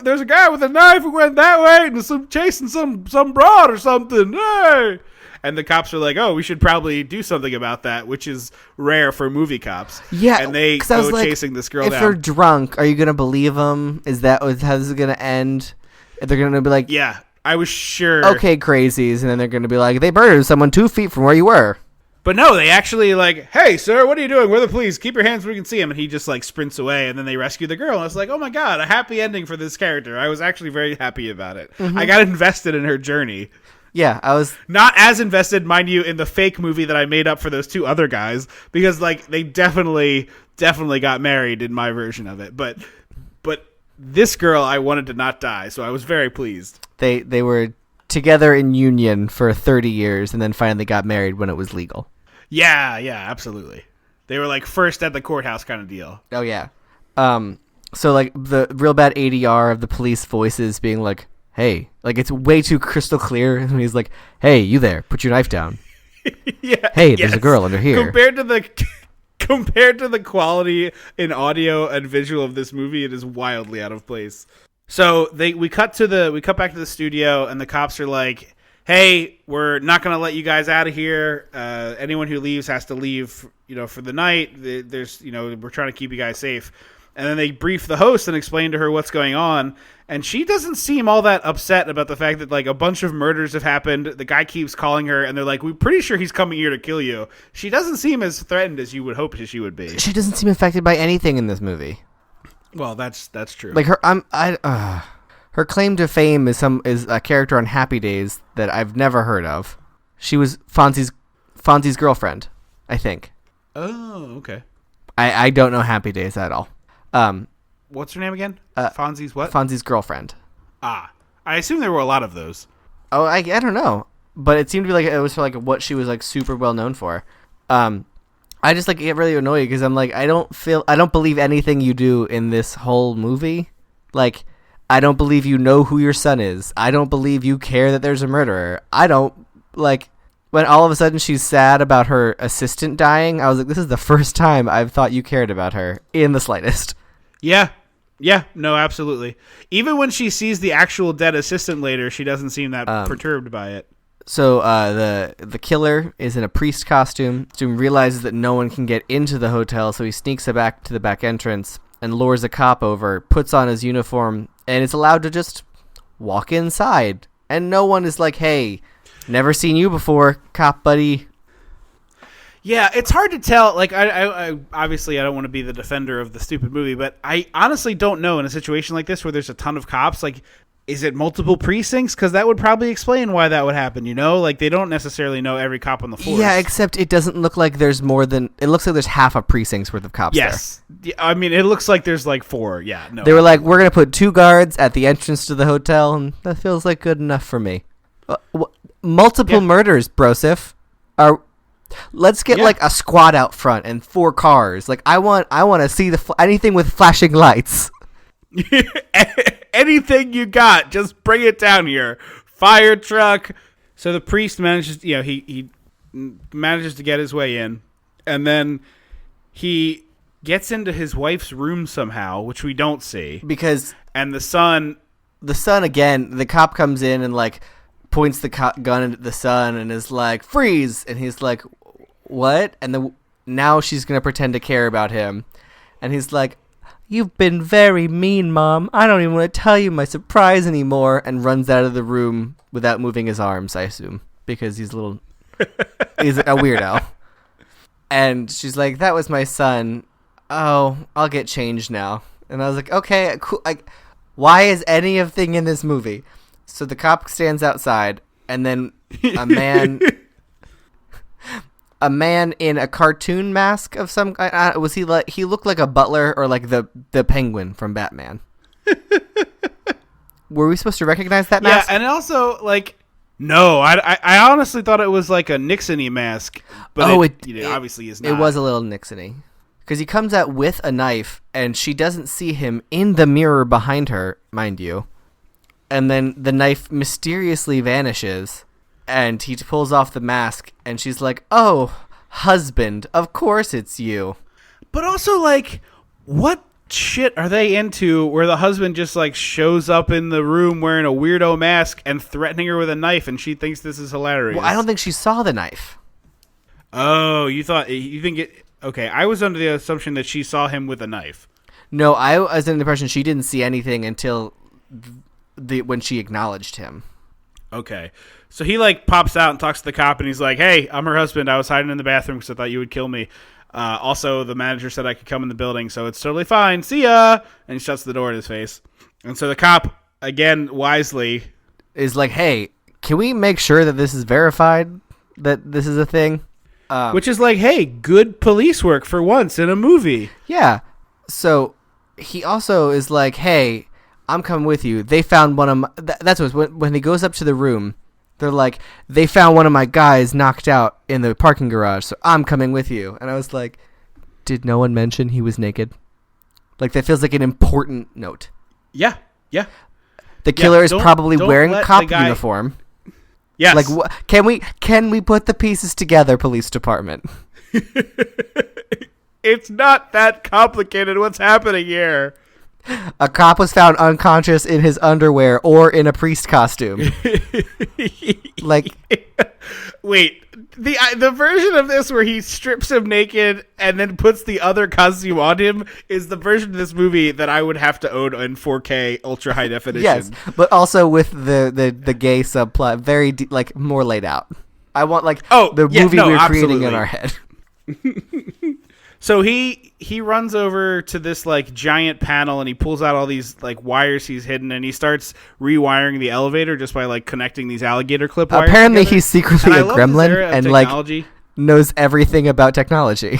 there's a guy with a knife who went that way and is chasing some broad or something." Hey. And the cops are like, "Oh, we should probably do something about that," which is rare for movie cops.
Yeah,
and they
'cause I was
go
like,
chasing this girl
if
down.
they're drunk, are you gonna believe them? Is that how this is gonna end? If they're gonna be like,
Yeah, I was sure.
okay, crazies, and then they're gonna be like, they murdered someone 2 feet from where you were.
But no, they actually like, "Hey, sir, what are you doing? We're the police. Keep your hands where we can see him." And he just like sprints away, and then they rescue the girl. And I was like, "Oh my god, a happy ending for this character." I was actually very happy about it. I got invested in her journey.
Yeah, I was.
Not as invested, mind you, in the fake movie that I made up for those two other guys, because like they definitely got married in my version of it. But this girl, I wanted to not die, so I was very pleased.
They were together in union for 30 years, and then finally got married when it was legal.
Yeah, absolutely. They were like first at the courthouse kind of deal.
Oh yeah. So like the real bad ADR of the police voices being like, "Hey," like it's way too crystal clear, and he's like, "Hey, you there? Put your knife down."
Yeah.
Hey, there's a girl under here.
Compared to the quality in audio and visual of this movie, it is wildly out of place. So we cut back to the studio, and the cops are like, "Hey, we're not going to let you guys out of here. Anyone who leaves has to leave, for the night. There's, we're trying to keep you guys safe." And then they brief the host and explain to her what's going on. And she doesn't seem all that upset about the fact that like a bunch of murders have happened. The guy keeps calling her, and they're like, "We're pretty sure he's coming here to kill you." She doesn't seem as threatened as you would hope she would be.
She doesn't seem affected by anything in this movie.
Well, that's true.
Like her claim to fame is a character on Happy Days that I've never heard of. She was Fonzie's girlfriend, I think.
Oh, okay.
I don't know Happy Days at all.
What's her name again? Fonzie's what?
Fonzie's girlfriend.
I assume there were a lot of those.
Oh, I don't know, but it seemed to be like it was for like what she was like super well known for. I just like get really annoyed because I'm like I don't believe anything you do in this whole movie. Like I don't believe you know who your son is. I don't believe you care that there's a murderer. I don't like when all of a sudden she's sad about her assistant dying. I was like, this is the first time I've thought you cared about her in the slightest.
Yeah, no, absolutely. Even when she sees the actual dead assistant later, she doesn't seem that perturbed by it.
So the killer is in a priest costume. Zoom realizes that no one can get into the hotel, so he sneaks back to the back entrance and lures a cop over, puts on his uniform, and is allowed to just walk inside. And no one is like, "Hey, never seen you before, cop buddy."
Yeah, it's hard to tell. Like, I obviously I don't want to be the defender of the stupid movie, but I honestly don't know in a situation like this where there's a ton of cops. Like, is it multiple precincts? Because that would probably explain why that would happen, you know? Like, they don't necessarily know every cop on the force.
Yeah, except it doesn't look like there's more than... It looks like there's half a precinct's worth of cops there.
Yes. Yeah, I mean, it looks like there's like 4. Yeah, no.
They were like, we're going to put 2 guards at the entrance to the hotel, and that feels like good enough for me. Multiple murders, Brosif. Let's get like a squad out front and 4 cars. Like, I want to see anything with flashing lights.
Anything you got, just bring it down here. Fire truck. So the priest manages, he manages to get his way in, and then he gets into his wife's room somehow, which we don't see.
And
the son
again, the cop comes in and like points the gun at the son and is like, freeze. And he's like, what? And now she's going to pretend to care about him. And he's like, you've been very mean, Mom. I don't even want to tell you my surprise anymore. And runs out of the room without moving his arms, I assume, because he's a weirdo. And she's like, that was my son. Oh, I'll get changed now. And I was like, okay, cool. Why is anything in this movie? So the cop stands outside, and then a man in a cartoon mask of some kind. Was he like? He looked like a butler or like the Penguin from Batman. Were we supposed to recognize that mask?
Yeah, and also like, no, I honestly thought it was like a Nixon-y mask, but it obviously is not.
It was a little Nixon-y. Because he comes out with a knife, and she doesn't see him in the mirror behind her, mind you. And then the knife mysteriously vanishes, and he pulls off the mask, and she's like, oh, husband, of course it's you.
But also, like, what shit are they into where the husband just, like, shows up in the room wearing a weirdo mask and threatening her with a knife, and she thinks this is hilarious?
Well, I don't think she saw the knife.
Oh, you think it... Okay, I was under the assumption that she saw him with a knife.
No, I was under the impression she didn't see anything until when she acknowledged him.
Okay. So he, like, pops out and talks to the cop, and he's like, hey, I'm her husband. I was hiding in the bathroom because I thought you would kill me. Also, the manager said I could come in the building, so it's totally fine. See ya! And he shuts the door in his face. And so the cop, again, wisely...
is like, hey, can we make sure that this is verified, that this is a thing?
Which is like, hey, good police work for once in a movie.
Yeah. So he also is like, hey, I'm coming with you. They found one of my... That's when he goes up to the room, they're like, they found one of my guys knocked out in the parking garage, so I'm coming with you. And I was like, did no one mention he was naked? Like, that feels like an important note.
Yeah.
The killer is probably wearing a cop uniform.
Yes.
Like, can we put the pieces together, police department?
It's not that complicated what's happening here.
A cop was found unconscious in his underwear or in a priest costume. Like,
wait, the version of this where he strips him naked and then puts the other costume on him is the version of this movie that I would have to own in 4K ultra high definition.
Yes, but also with the gay subplot, very like more laid out. I want like the movie we're creating in our head.
So he runs over to this like giant panel and he pulls out all these like wires he's hidden and he starts rewiring the elevator just by like connecting these alligator clip wires.
Apparently
together.
he's secretly a gremlin and
technology.
Like knows everything about technology.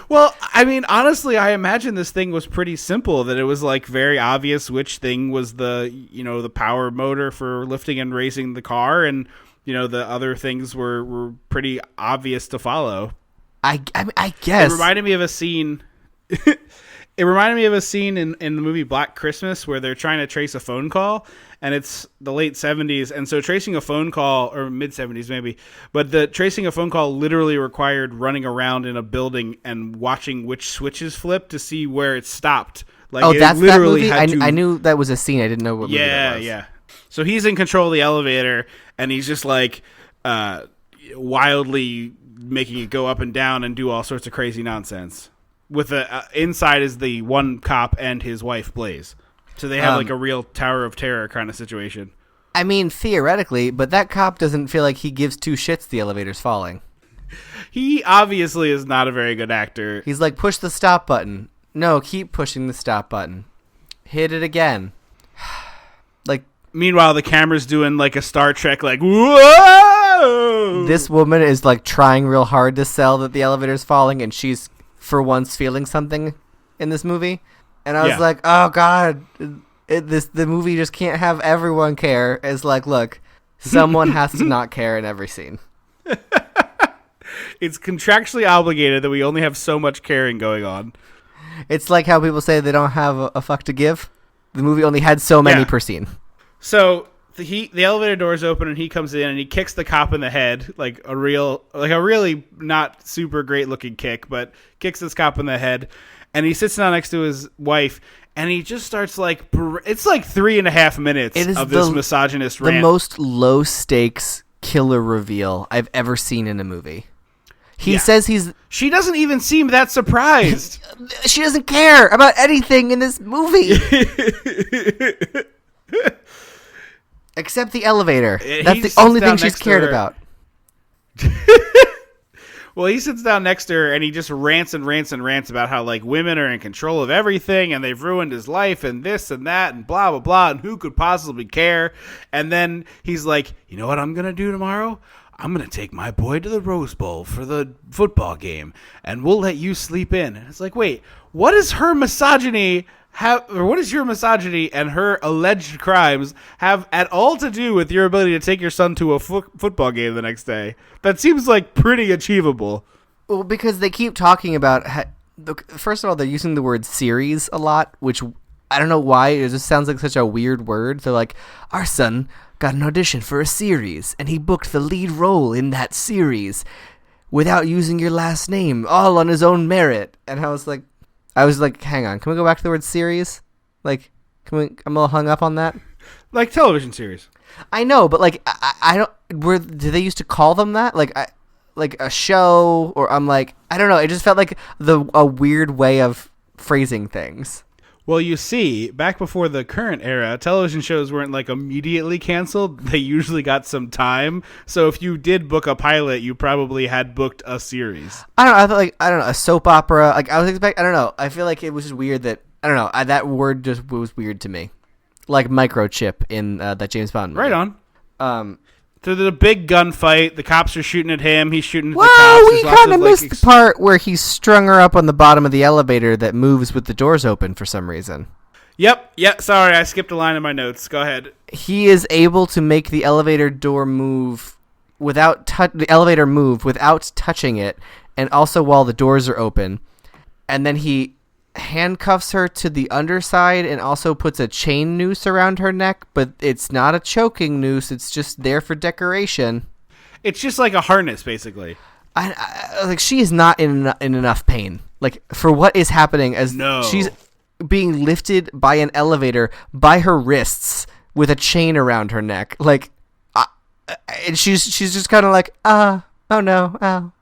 Well, I mean, honestly, I imagine this thing was pretty simple, that it was like very obvious which thing was the power motor for lifting and raising the car, and the other things were pretty obvious to follow.
I guess
it reminded me of a scene. It reminded me of a scene in the movie Black Christmas where they're trying to trace a phone call, and it's the late 70s, and so tracing a phone call, or mid 70s maybe, but tracing a phone call literally required running around in a building and watching which switches flip to see where it stopped. Like,
that's that movie. I knew that was a scene. I didn't know what movie that was.
Yeah. So he's in control of the elevator, and he's just like wildly making it go up and down and do all sorts of crazy nonsense. With the inside is the one cop and his wife Blaze, so they have like a real Tower of Terror kind of situation.
I mean, theoretically, but that cop doesn't feel like he gives two shits the elevator's falling.
He obviously is not a very good actor.
He's like, push the stop button. No, keep pushing the stop button. Hit it again. Like,
Meanwhile, the camera's doing like a Star Trek, like, whoa!
this woman is like trying real hard to sell that the elevator's falling, and she's for once feeling something in this movie. And I was like, oh God, the movie just can't have everyone care. It's like, look, someone has to not care in every scene.
It's contractually obligated that we only have so much caring going on.
It's like how people say they don't have a fuck to give. The movie only had so many per scene.
So the elevator doors open and he comes in and he kicks the cop in the head, like a really not super great looking kick, but kicks this cop in the head, and he sits down next to his wife and he just starts like it's like 3.5 minutes of this misogynist rant.
The most low stakes killer reveal I've ever seen in a movie. He says
she doesn't even seem that surprised.
She doesn't care about anything in this movie. Except the elevator. That's the only thing she's cared about.
Well, he sits down next to her and he just rants and rants and rants about how like women are in control of everything and they've ruined his life and this and that and blah, blah, blah. And who could possibly care? And then he's like, you know what I'm going to do tomorrow? I'm going to take my boy to the Rose Bowl for the football game and we'll let you sleep in. And it's like, wait, what is her misogyny what does your misogyny and her alleged crimes have at all to do with your ability to take your son to a football game the next day? That seems like pretty achievable.
Well, because they keep talking about... first of all, they're using the word series a lot, which I don't know why. It just sounds like such a weird word. They're like, our son got an audition for a series, and he booked the lead role in that series without using your last name, all on his own merit. And I was like, hang on, can we go back to the word series? Like, I'm a little hung up on that.
Like television series.
I know, but like, I don't. Do they used to call them that? Like a show, or I'm like, I don't know. It just felt like a weird way of phrasing things.
Well, you see, back before the current era, television shows weren't like immediately canceled. They usually got some time. So if you did book a pilot, you probably had booked a series.
I don't know. I thought I don't know, a soap opera. Like I was expecting. I don't know. I feel like it was just weird that I don't know. That word just was weird to me. Like microchip in that James Bond movie.
Right on. So there's a big gunfight. The cops are shooting at him. He's shooting at the
cops.
Whoa,
we kind of missed the part where he strung her up on the bottom of the elevator that moves with the doors open for some reason.
Yep. Sorry, I skipped a line in my notes. Go ahead.
He is able to make the elevator door move without touching it, and also while the doors are open. And then he handcuffs her to the underside and also puts a chain noose around her neck, but it's not a choking noose. It's just there for decoration.
It's just like a harness, basically.
I like she is not in enough pain. Like for what is happening as she's being lifted by an elevator by her wrists with a chain around her neck. Like, and she's just kind of like, oh no,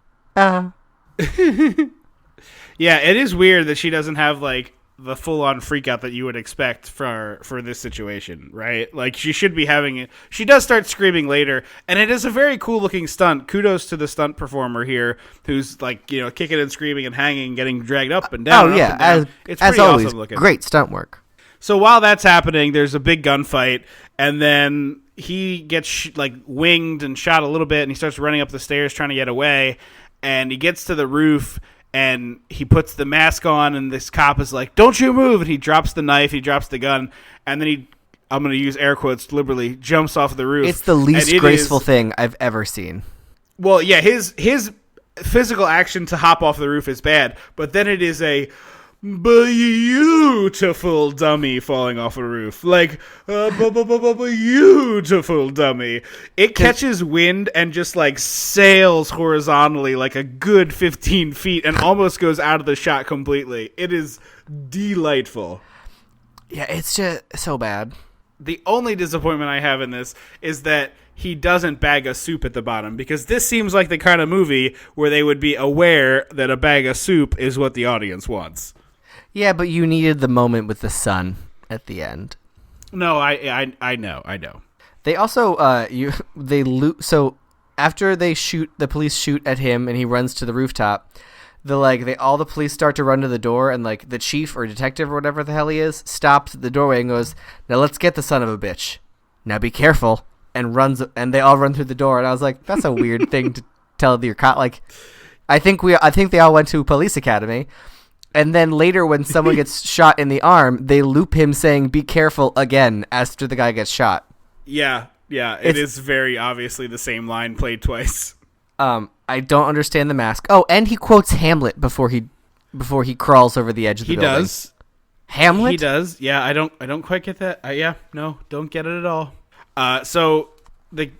Yeah, it is weird that she doesn't have like the full-on freak out that you would expect for this situation, right? Like she should be having it. She does start screaming later, and it is a very cool-looking stunt. Kudos to the stunt performer here, who's like kicking and screaming and hanging, getting dragged up and down.
Oh yeah,
it's
as
pretty
always,
awesome looking.
Great stunt work.
So while that's happening, there's a big gunfight, and then he gets winged and shot a little bit, and he starts running up the stairs trying to get away, and he gets to the roof. And he puts the mask on, and this cop is like, don't you move. And he drops the knife, he drops the gun, and then I'm going to use air quotes deliberately, jumps off the roof.
It's the least graceful thing I've ever seen.
Well, yeah, his physical action to hop off the roof is bad, but then it is a beautiful dummy falling off a roof. Like, beautiful dummy. It catches wind and just like sails horizontally like a good 15 feet and almost goes out of the shot completely. It is delightful.
Yeah, it's just so bad.
The only disappointment I have in this is that he doesn't bag of soup at the bottom, because this seems like the kind of movie where they would be aware that a bag of soup is what the audience wants.
Yeah, but you needed the moment with the sun at the end.
No, I know.
They also So after the police shoot at him and he runs to the rooftop, all the police start to run to the door, and like the chief or detective or whatever the hell he is stops at the doorway and goes, "Now let's get the son of a bitch. Now be careful," and runs, and they all run through the door. And I was like, that's a weird thing to tell your cop. Like, I think they all went to police academy. And then later, when someone gets shot in the arm, they loop him saying, "Be careful," again after the guy gets shot.
Yeah, it is very obviously the same line played twice.
I don't understand the mask. Oh, and he quotes Hamlet before he crawls over the edge of the building.
He does.
Hamlet?
He does. Yeah, I don't quite get that. No, don't get it at all. So the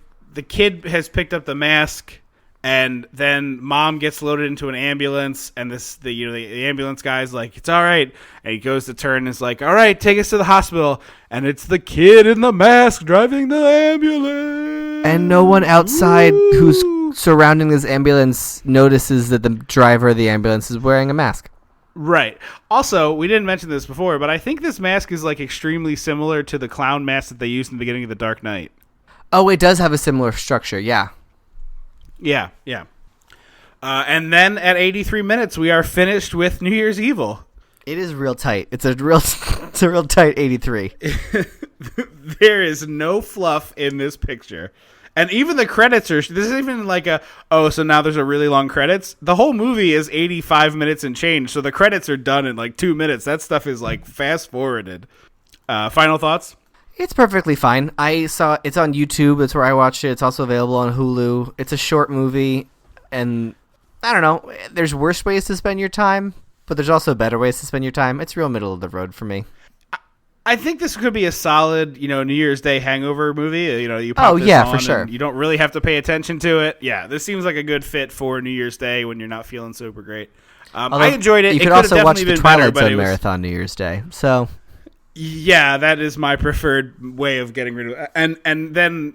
kid has picked up the mask, and then mom gets loaded into an ambulance, and the ambulance guy's like, "It's all right," and he goes to turn and is like, "All right, take us to the hospital," and it's the kid in the mask driving the ambulance,
and no one outside who's surrounding this ambulance notices that the driver of the ambulance is wearing a mask.
Right. Also, we didn't mention this before, but I think this mask is like extremely similar to the clown mask that they used in the beginning of The Dark Knight.
Oh, it does have a similar structure, yeah.
Yeah. And then at 83 minutes, we are finished with New Year's Evil.
It is real tight. It's a real tight 83.
There is no fluff in this picture. And even the credits this isn't even like so now there's a really long credits. The whole movie is 85 minutes and change, so the credits are done in like 2 minutes. That stuff is like fast forwarded. Final thoughts?
It's perfectly fine. I saw it's on YouTube. That's where I watched it. It's also available on Hulu. It's a short movie, and I don't know. There's worse ways to spend your time, but there's also better ways to spend your time. It's real middle of the road for me.
I think this could be a solid, New Year's Day hangover movie. You pop this on
for sure.
And you don't really have to pay attention to it. Yeah, this seems like a good fit for New Year's Day when you're not feeling super great. I enjoyed it.
You
It
could
could have
also watch
definitely
the
been better,
Twilight
but
Zone
it was-
marathon New Year's Day. So
Yeah, that is my preferred way of getting rid of it. And then,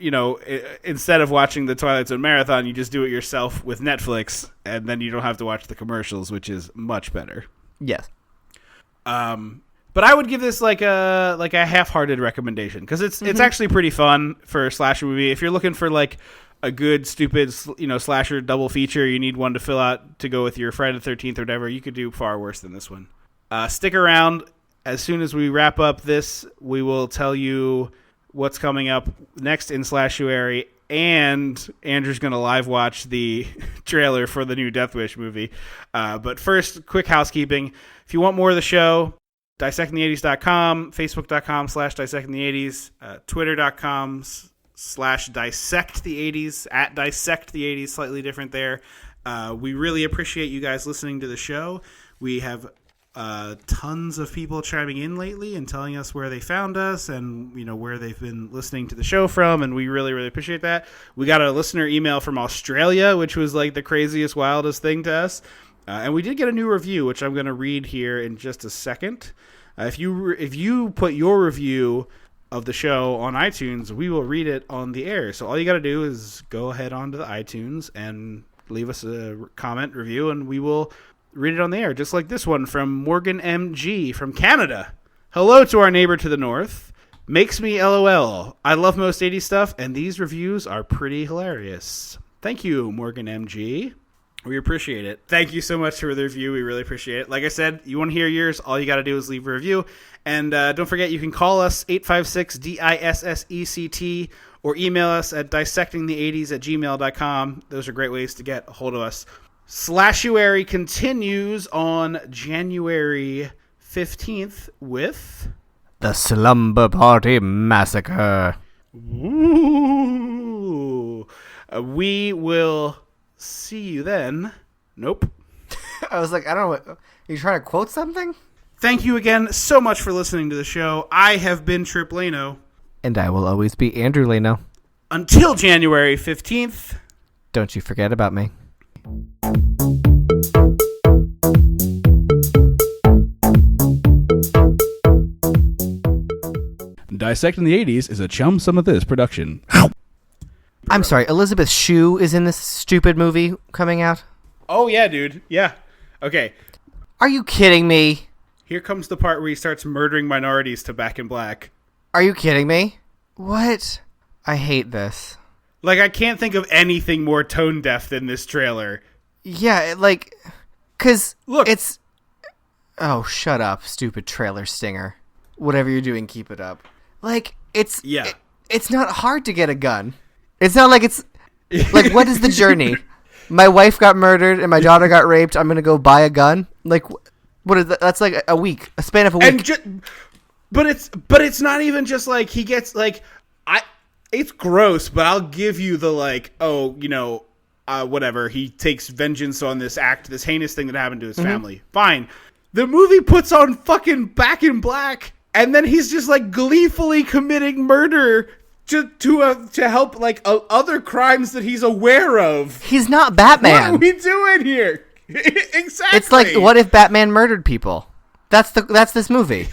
instead of watching the Twilight Zone marathon, you just do it yourself with Netflix, and then you don't have to watch the commercials, which is much better.
yes.
But I would give this like a half-hearted recommendation because it's actually pretty fun for a slasher movie. If you're looking for like a good stupid slasher double feature, you need one to fill out to go with your Friday the 13th or whatever. You could do far worse than this one. Stick around. As soon as we wrap up this, we will tell you what's coming up next in Slashuary, and Andrew's going to live watch the trailer for the new Death Wish movie. But first, quick housekeeping. If you want more of the show, dissectingthe80s.com, facebook.com/dissectingthe80s, twitter.com/dissectthe80s, at dissectthe80s, slightly different there. We really appreciate you guys listening to the show. We have tons of people chiming in lately and telling us where they found us and where they've been listening to the show from, and we really, really appreciate that. We got a listener email from Australia, which was like the craziest, wildest thing to us. And we did get a new review, which I'm going to read here in just a second. If you put your review of the show on iTunes, we will read it on the air. So all you got to do is go ahead onto the iTunes and leave us a comment review, and we will read it on the air, just like this one from Morgan MG from Canada. Hello to our neighbor to the north. Makes me LOL. I love most 80s stuff, and these reviews are pretty hilarious. Thank you, Morgan MG. We appreciate it. Thank you so much for the review. We really appreciate it. Like I said, you want to hear yours, all you got to do is leave a review. And don't forget, you can call us 856-DISSECT or email us at dissectingthe80s@gmail.com. Those are great ways to get a hold of us. Slashuary continues on January 15th with
The Slumber Party Massacre.
Ooh. We will see you then. Nope.
I was like, I don't know. Are you trying to quote something?
Thank you again so much for listening to the show. I have been Trip Lano.
And I will always be Andrew Leno.
Until January 15th.
Don't you forget about me.
Dissecting the 80s is a Chum Some of This production.
I'm sorry, Elizabeth Shue is in this stupid movie coming out?
Oh, yeah, dude. Yeah. Okay.
Are you kidding me?
Here comes the part where he starts murdering minorities to Back in Black.
Are you kidding me? What? I hate this.
Like, I can't think of anything more tone deaf than this trailer.
Yeah, Because
Look.
it's... Oh, shut up, stupid trailer stinger. Whatever you're doing, keep it up. Like, it's...
Yeah.
It's not hard to get a gun. It's not like it's... Like, what is the journey? My wife got murdered and my daughter got raped. I'm going to go buy a gun? Like, what is that? That's like a week. A span of a week.
But it's not even just like he gets like it's gross, but I'll give you the like, oh, you know, whatever. He takes vengeance on this heinous thing that happened to his family. Fine. The movie puts on fucking Back in Black, and then he's just like gleefully committing murder to help like other crimes that he's aware of.
He's not Batman.
What are we doing here? Exactly.
It's like, what if Batman murdered people? That's this movie.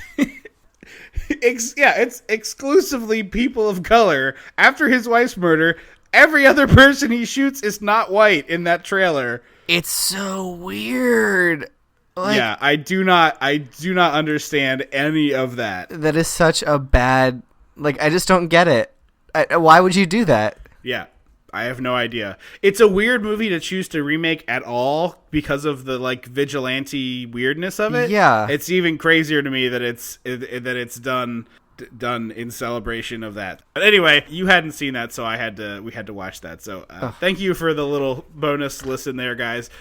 It's exclusively people of color. After his wife's murder, every other person he shoots is not white in that trailer.
It's so weird. Like,
Yeah, I do not understand any of that.
that is such a bad... Like, I just don't get it. Why would you do that?
Yeah, I have no idea. It's a weird movie to choose to remake at all because of the like vigilante weirdness of it.
Yeah.
It's even crazier to me that it's done in celebration of that. But anyway, you hadn't seen that, so we had to watch that. So thank you for the little bonus listen there, guys.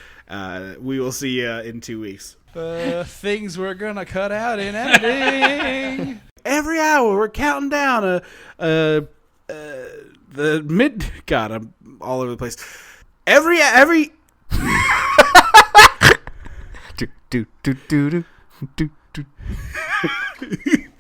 We will see you in 2 weeks.
Things we're gonna cut out in editing.
Every hour we're counting down the mid. God, I'm all over the place. Every
Do, do, do, do, do, do, do.